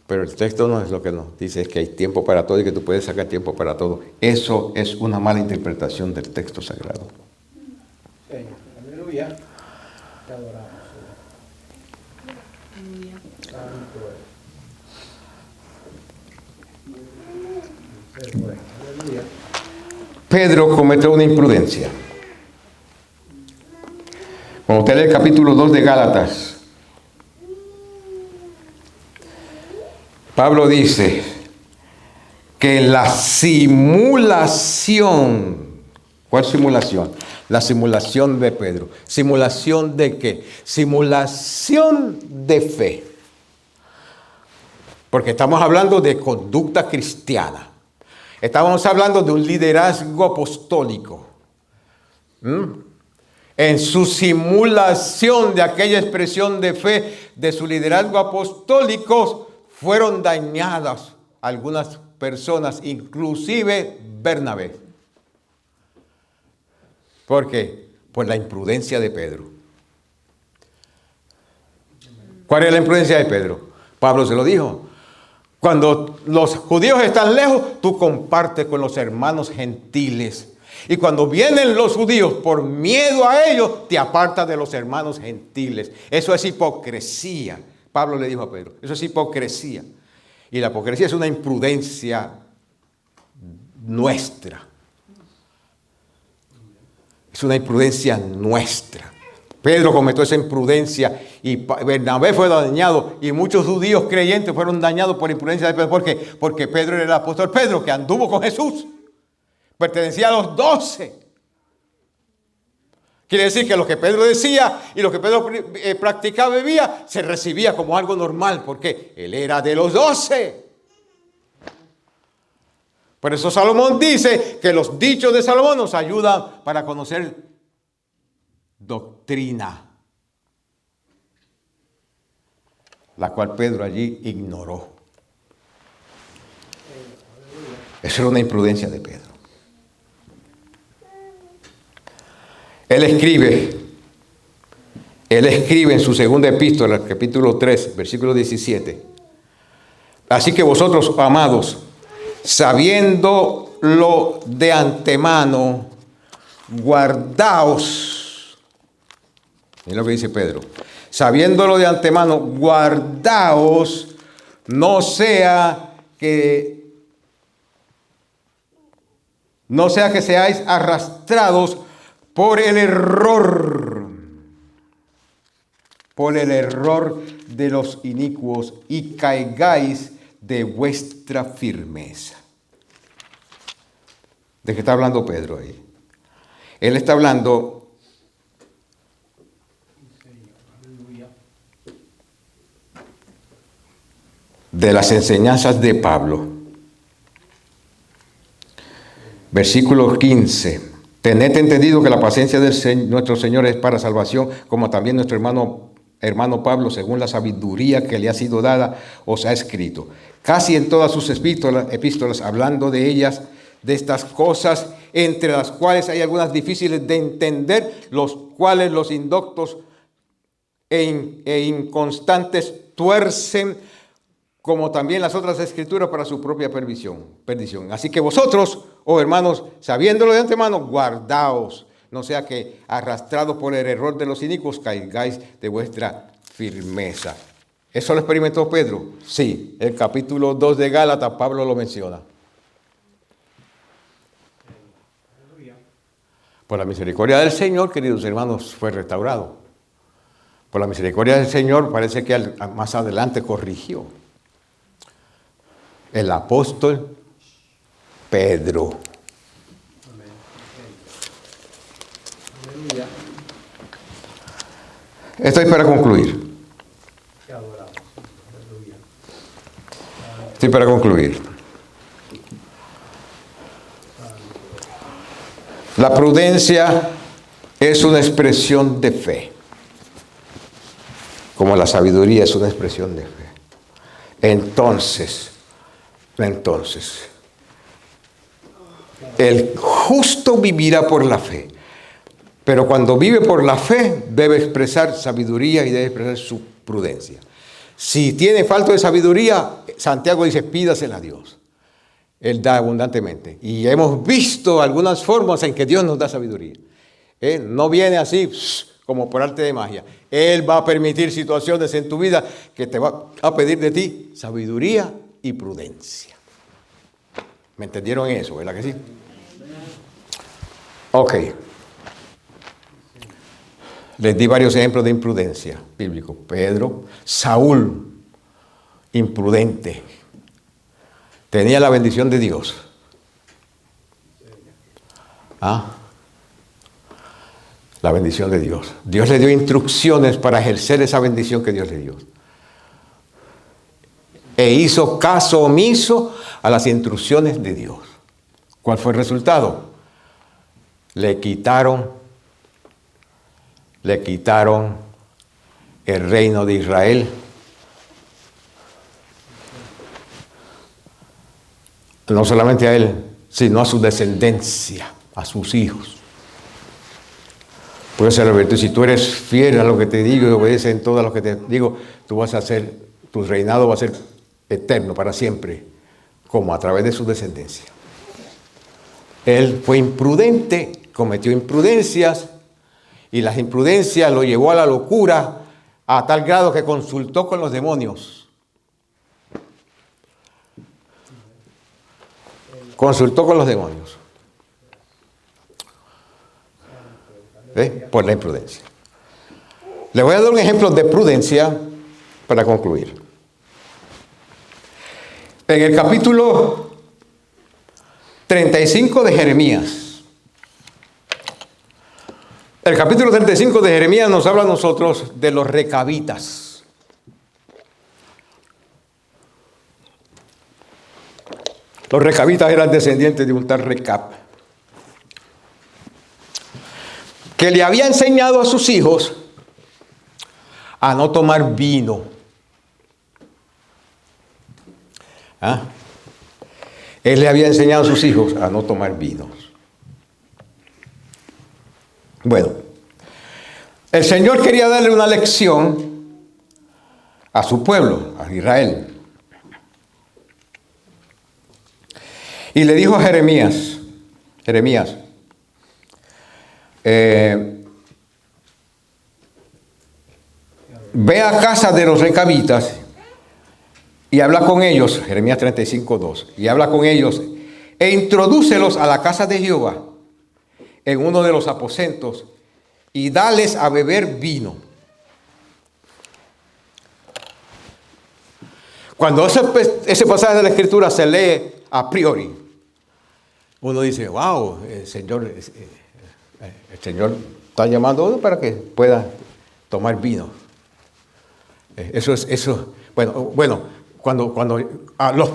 Pero el texto no es lo que nos dice, es que hay tiempo para todo y que tú puedes sacar tiempo para todo. Eso es una mala interpretación del texto sagrado. Señor, aleluya. Te adoramos. Aleluya. Pedro cometió una imprudencia. Cuando usted lee el capítulo 2 de Gálatas, Pablo dice que la simulación, ¿cuál simulación? La simulación de Pedro. ¿Simulación de qué? Simulación de fe. Porque estamos hablando de conducta cristiana. Estamos hablando de un liderazgo apostólico. En su simulación de aquella expresión de fe de su liderazgo apostólico, fueron dañadas algunas personas, inclusive Bernabé. ¿Por qué? Por la imprudencia de Pedro. ¿Cuál es la imprudencia de Pedro? Pablo se lo dijo. Cuando los judíos están lejos, tú compartes con los hermanos gentiles. Y cuando vienen los judíos por miedo a ellos, te apartas de los hermanos gentiles. Eso es hipocresía. Pablo le dijo a Pedro, eso es hipocresía. Y la hipocresía es una imprudencia nuestra. Es una imprudencia nuestra. Pedro cometió esa imprudencia y Bernabé fue dañado y muchos judíos creyentes fueron dañados por imprudencia de Pedro. ¿Por qué? Porque Pedro era el apóstol Pedro que anduvo con Jesús. Pertenecía a los 12. Quiere decir que lo que Pedro decía y lo que Pedro practicaba y vivía se recibía como algo normal, porque él era de los 12. Por eso Salomón dice que los dichos de Salomón nos ayudan para conocer doctrina, la cual Pedro allí ignoró. Eso era una imprudencia de Pedro. Él escribe en su segunda epístola, capítulo 3, versículo 17. Así que vosotros, amados, sabiéndolo de antemano, guardaos. Miren lo que dice Pedro. Sabiéndolo de antemano, guardaos, no sea que seáis arrastrados por el error de los inicuos y caigáis de vuestra firmeza. ¿De qué está hablando Pedro ahí? Él está hablando de las enseñanzas de Pablo. Versículo 15. Tened entendido que la paciencia de nuestro Señor es para salvación, como también nuestro hermano Pablo, según la sabiduría que le ha sido dada, os ha escrito. Casi en todas sus epístolas, hablando de ellas, de estas cosas, entre las cuales hay algunas difíciles de entender, los cuales los indoctos e inconstantes tuercen, como también las otras escrituras para su propia perdición. Así que vosotros, oh hermanos, sabiéndolo de antemano, guardaos, no sea que arrastrados por el error de los inicuos caigáis de vuestra firmeza. ¿Eso lo experimentó Pedro? Sí, el capítulo 2 de Gálatas, Pablo lo menciona. Por la misericordia del Señor, queridos hermanos, fue restaurado. Por la misericordia del Señor, parece que más adelante corrigió. El apóstol Pedro. Amén. Aleluya. Estoy para concluir. Te adoramos. Aleluya. Estoy para concluir. La prudencia es una expresión de fe, como la sabiduría es una expresión de fe. Entonces, el justo vivirá por la fe, pero cuando vive por la fe debe expresar sabiduría y debe expresar su prudencia. Si tiene falta de sabiduría, Santiago dice, pídasela a Dios. Él da abundantemente. Y hemos visto algunas formas en que Dios nos da sabiduría. No viene así como por arte de magia. Él va a permitir situaciones en tu vida que te va a pedir de ti sabiduría y prudencia. ¿Me entendieron eso? ¿Verdad que sí? Ok. Les di varios ejemplos de imprudencia bíblico. Pedro, Saúl, imprudente. Tenía la bendición de Dios. La bendición de Dios. Dios le dio instrucciones para ejercer esa bendición que Dios le dio. E hizo caso omiso a las instrucciones de Dios. ¿Cuál fue el resultado? Le quitaron el reino de Israel. No solamente a él, sino a su descendencia, a sus hijos. Por eso, Alberto, si tú eres fiel a lo que te digo y obedeces en todo lo que te digo, tú vas a ser, tu reinado va a ser eterno para siempre, como a través de su descendencia. Él fue imprudente, cometió imprudencias, y las imprudencias lo llevó a la locura, a tal grado que consultó con los demonios. Consultó con los demonios. Por la imprudencia. Le voy a dar un ejemplo de prudencia para concluir. En el capítulo 35 de Jeremías. El capítulo 35 de Jeremías nos habla a nosotros de los recabitas. Los recabitas eran descendientes de un tal Recab, que le había enseñado a sus hijos a no tomar vino. Él le había enseñado a sus hijos a no tomar vino. Bueno, el Señor quería darle una lección a su pueblo, a Israel. Y le dijo a Jeremías, ve a casa de los recabitas y habla con ellos, Jeremías 35:2, y habla con ellos e introdúcelos a la casa de Jehová en uno de los aposentos y dales a beber vino. Cuando ese pasaje de la Escritura se lee a priori, uno dice, wow, el Señor está llamando a uno para que pueda tomar vino. Bueno, cuando a los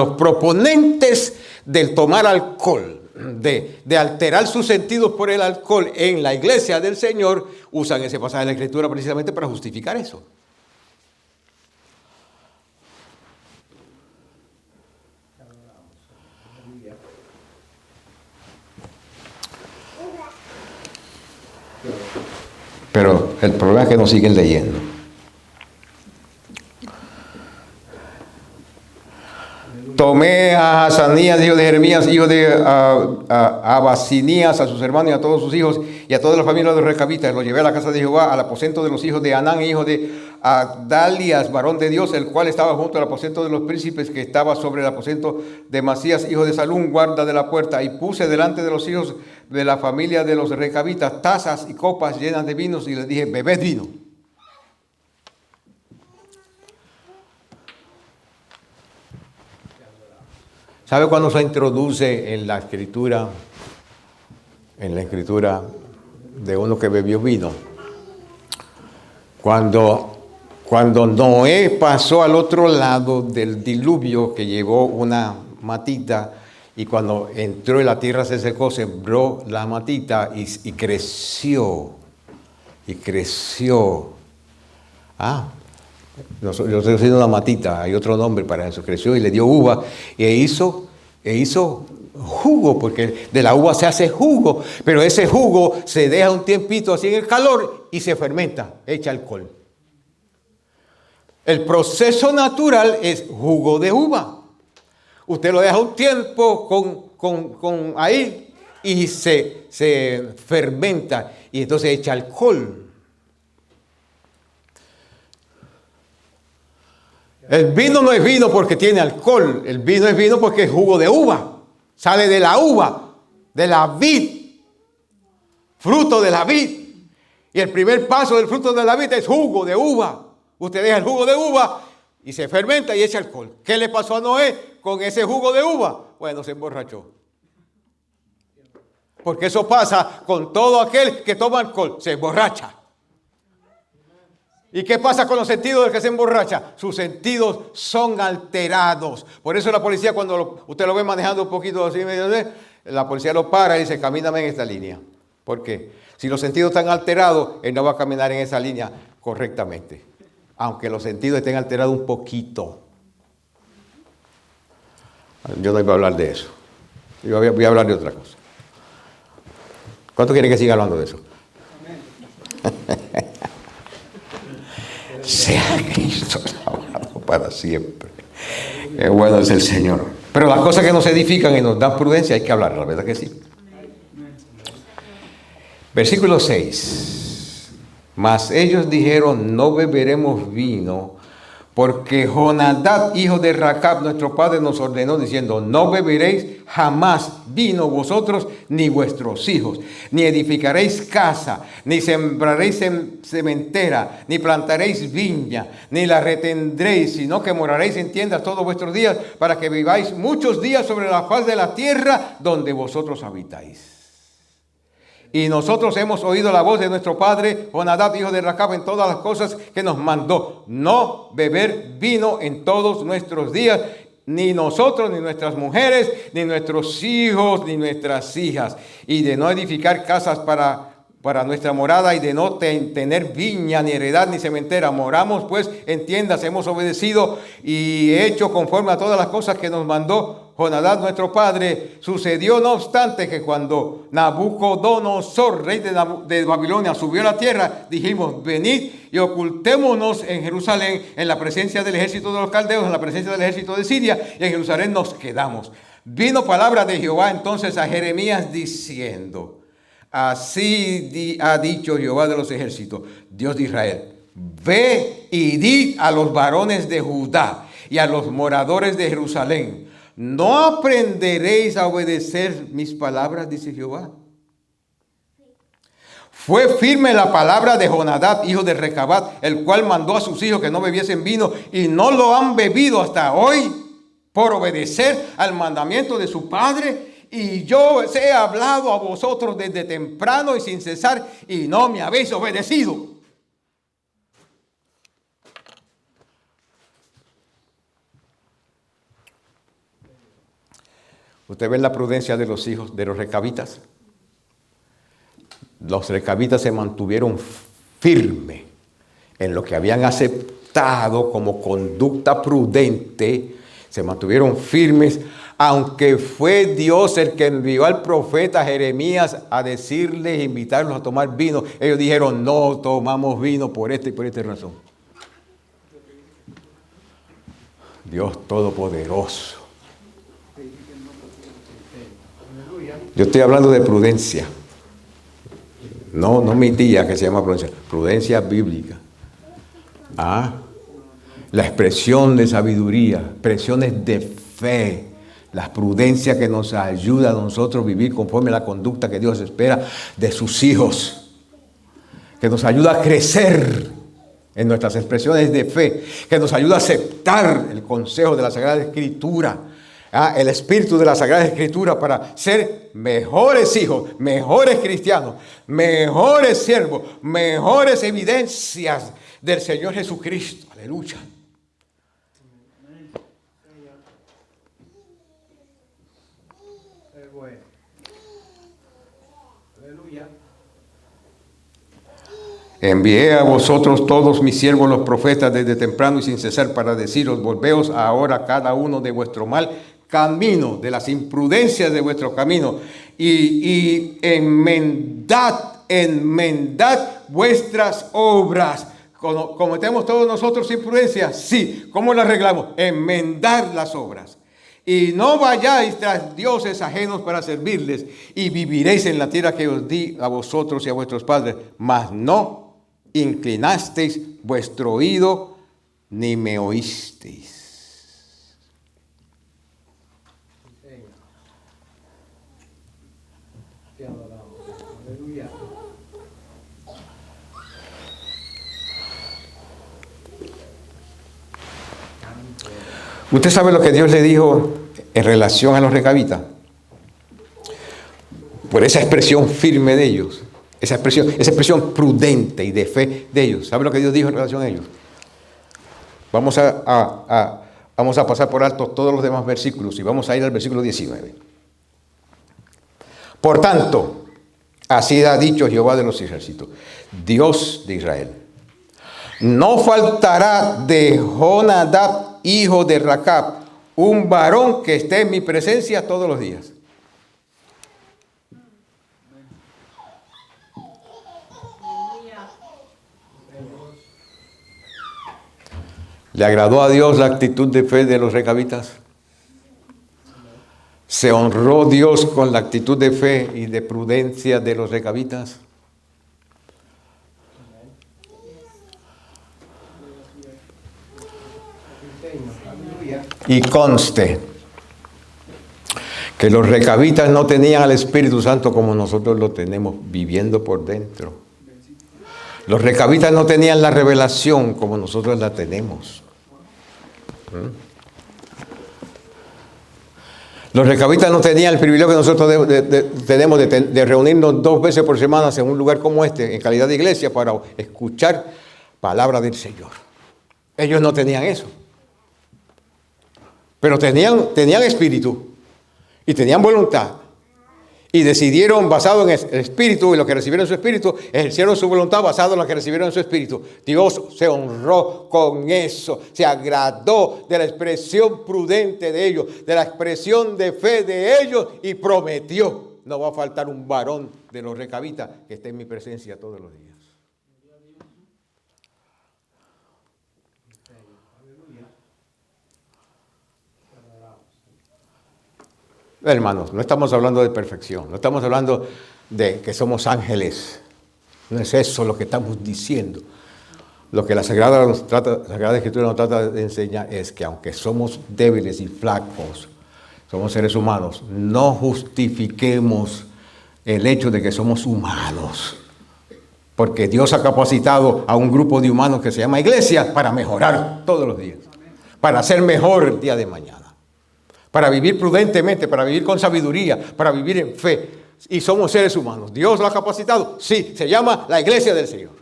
proponentes del tomar alcohol, de alterar sus sentidos por el alcohol en la iglesia del Señor, usan ese pasaje de la Escritura precisamente para justificar eso. Pero el problema es que no siguen leyendo. Tomé a Hazanías, hijo de Jeremías, hijo de Abasinías, a sus hermanos y a todos sus hijos, y a toda la familia de los recabitas. Los llevé a la casa de Jehová, al aposento de los hijos de Anán, hijo de Adalias, varón de Dios, el cual estaba junto al aposento de los príncipes, que estaba sobre el aposento de Masías, hijo de Salum, guarda de la puerta. Y puse delante de los hijos de la familia de los recabitas tazas y copas llenas de vinos, y les dije, bebed vino. ¿Sabe cuándo se introduce en la escritura de uno que bebió vino? Cuando Noé pasó al otro lado del diluvio, que llevó una matita, y cuando entró y la tierra se secó, sembró la matita y creció. Y creció. Yo estoy haciendo una matita, hay otro nombre para eso. Creció y le dio uva e hizo jugo, porque de la uva se hace jugo, pero ese jugo se deja un tiempito así en el calor y se fermenta, echa alcohol. El proceso natural es jugo de uva. Usted lo deja un tiempo con ahí y se fermenta y entonces echa alcohol. El vino no es vino porque tiene alcohol, el vino es vino porque es jugo de uva. Sale de la uva, de la vid, fruto de la vid. Y el primer paso del fruto de la vid es jugo de uva. Usted deja el jugo de uva y se fermenta y echa alcohol. ¿Qué le pasó a Noé con ese jugo de uva? Bueno, se emborrachó. Porque eso pasa con todo aquel que toma alcohol, se emborracha. ¿Y qué pasa con los sentidos del que se emborracha? Sus sentidos son alterados. Por eso la policía, cuando usted lo ve manejando un poquito así, la policía lo para y dice, camíname en esta línea. ¿Por qué? Si los sentidos están alterados, él no va a caminar en esa línea correctamente. Aunque los sentidos estén alterados un poquito. Yo no voy a hablar de eso. Yo voy a hablar de otra cosa. ¿Cuánto quieren que siga hablando de eso? Sea Cristo alabado para siempre. Qué bueno es el Señor. Pero las cosas que nos edifican y nos dan prudencia hay que hablar, la verdad que sí. Versículo 6. Mas ellos dijeron, no beberemos vino, porque Jonadab, hijo de Racab, nuestro padre, nos ordenó diciendo, no beberéis jamás vino vosotros ni vuestros hijos, ni edificaréis casa, ni sembraréis sementera, ni plantaréis viña, ni la retendréis, sino que moraréis en tiendas todos vuestros días, para que viváis muchos días sobre la faz de la tierra donde vosotros habitáis. Y nosotros hemos oído la voz de nuestro padre Jonadab, hijo de Racab, en todas las cosas que nos mandó. No beber vino en todos nuestros días, ni nosotros, ni nuestras mujeres, ni nuestros hijos, ni nuestras hijas. Y de no edificar casas para nuestra morada, y de no tener viña, ni heredad, ni cementera. Moramos pues en tiendas, hemos obedecido y hecho conforme a todas las cosas que nos mandó Jonadab nuestro padre. Sucedió no obstante que cuando Nabucodonosor, rey de Babilonia, subió a la tierra, dijimos, venid y ocultémonos en Jerusalén, en la presencia del ejército de los caldeos, en la presencia del ejército de Siria, y en Jerusalén nos quedamos. Vino palabra de Jehová entonces a Jeremías diciendo, así ha dicho Jehová de los ejércitos, Dios de Israel, ve y di a los varones de Judá y a los moradores de Jerusalén, ¿no aprenderéis a obedecer mis palabras? Dice Jehová. Fue firme la palabra de Jonadab, hijo de Recabat, el cual mandó a sus hijos que no bebiesen vino, y no lo han bebido hasta hoy, por obedecer al mandamiento de su padre. Y yo os he hablado a vosotros desde temprano y sin cesar, y no me habéis obedecido. ¿Usted ve la prudencia de los hijos de los recabitas? Los recabitas se mantuvieron firmes en lo que habían aceptado como conducta prudente. Se mantuvieron firmes, aunque fue Dios el que envió al profeta Jeremías a decirles, invitarlos a tomar vino. Ellos dijeron, no tomamos vino por esta y por esta razón. Dios Todopoderoso. Yo estoy hablando de prudencia. No mi tía que se llama prudencia. Prudencia bíblica. La expresión de sabiduría, expresiones de fe. La prudencia que nos ayuda a nosotros a vivir conforme a la conducta que Dios espera de sus hijos. Que nos ayuda a crecer en nuestras expresiones de fe. Que nos ayuda a aceptar el consejo de la Sagrada Escritura. el espíritu de la Sagrada Escritura para ser mejores hijos, mejores cristianos, mejores siervos, mejores evidencias del Señor Jesucristo. Aleluya. Qué bueno. Aleluya. Envié a vosotros todos mis siervos los profetas desde temprano y sin cesar para deciros, volveos ahora cada uno de vuestro mal camino, de las imprudencias de vuestro camino, y enmendad vuestras obras. ¿Cometemos todos nosotros imprudencias? Sí. ¿Cómo las arreglamos? Enmendar las obras. Y no vayáis tras dioses ajenos para servirles, y viviréis en la tierra que os di a vosotros y a vuestros padres, mas no inclinasteis vuestro oído, ni me oísteis. Señor. Te adoramos. Aleluya. ¿Usted sabe lo que Dios le dijo en relación a los recabitas? Por esa expresión firme de ellos. Esa expresión prudente y de fe de ellos. ¿Sabe lo que Dios dijo en relación a ellos? Vamos a pasar por alto todos los demás versículos y vamos a ir al versículo 19. Por tanto, así ha dicho Jehová de los ejércitos, Dios de Israel: no faltará de Jonadab, hijo de Racab, un varón que esté en mi presencia todos los días. ¿Le agradó a Dios la actitud de fe de los recabitas? ¿Se honró Dios con la actitud de fe y de prudencia de los recabitas? Y conste que los recabitas no tenían al Espíritu Santo como nosotros lo tenemos viviendo por dentro. Los recabitas no tenían la revelación como nosotros la tenemos. Los recabitas no tenían el privilegio que nosotros tenemos de reunirnos 2 veces por semana en un lugar como este, en calidad de iglesia, para escuchar palabra del Señor. Ellos no tenían eso. Pero tenían espíritu y tenían voluntad. Y decidieron, basado en el espíritu y lo que recibieron en su espíritu, ejercieron su voluntad basado en lo que recibieron en su espíritu. Dios se honró con eso, se agradó de la expresión prudente de ellos, de la expresión de fe de ellos, y prometió: no va a faltar un varón de los recabitas que esté en mi presencia todos los días. Hermanos, no estamos hablando de perfección, no estamos hablando de que somos ángeles. No es eso lo que estamos diciendo. Lo que la Sagrada Escritura nos trata de enseñar es que aunque somos débiles y flacos, somos seres humanos, no justifiquemos el hecho de que somos humanos. Porque Dios ha capacitado a un grupo de humanos que se llama iglesia para mejorar todos los días, para ser mejor el día de mañana, para vivir prudentemente, para vivir con sabiduría, para vivir en fe. Y somos seres humanos. ¿Dios lo ha capacitado? Sí, se llama la iglesia del Señor.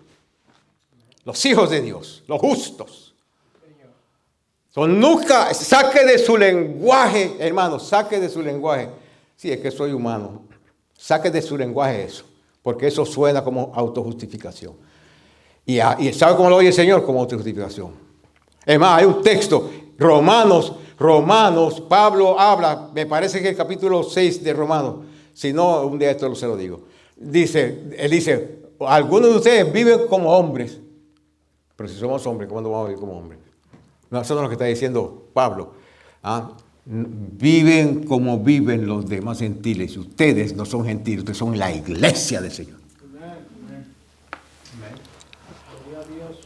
Los hijos de Dios, los justos. Nunca saque de su lenguaje, hermano, saque de su lenguaje. Sí, es que soy humano. Saque de su lenguaje eso, porque eso suena como autojustificación. Y ¿sabe cómo lo oye el Señor? Como autojustificación. Es más, hay un texto, Romanos, Pablo habla, me parece que el capítulo 6 de Romanos, si no, un día esto se lo digo. Él dice, algunos de ustedes viven como hombres, pero si somos hombres, ¿cómo no vamos a vivir como hombres? No, eso no es lo que está diciendo Pablo. Viven como viven los demás gentiles, y ustedes no son gentiles, ustedes son la iglesia del Señor. Amén. Gloria a Dios,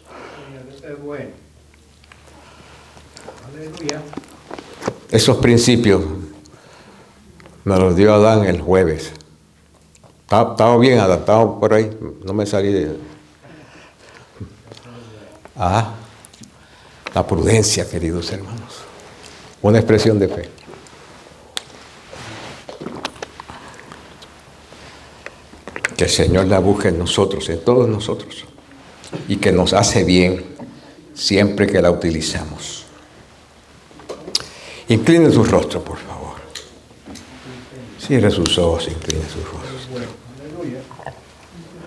Señor, ese es bueno. Aleluya. Esos principios me los dio Adán el jueves. Estaba bien adaptado por ahí, no me salí de... La prudencia, queridos hermanos. Una expresión de fe. Que el Señor la busque en nosotros, en todos nosotros, y que nos hace bien siempre que la utilizamos. Incline su rostro, por favor. Cierre sus ojos, incline sus rostros. Bueno, aleluya.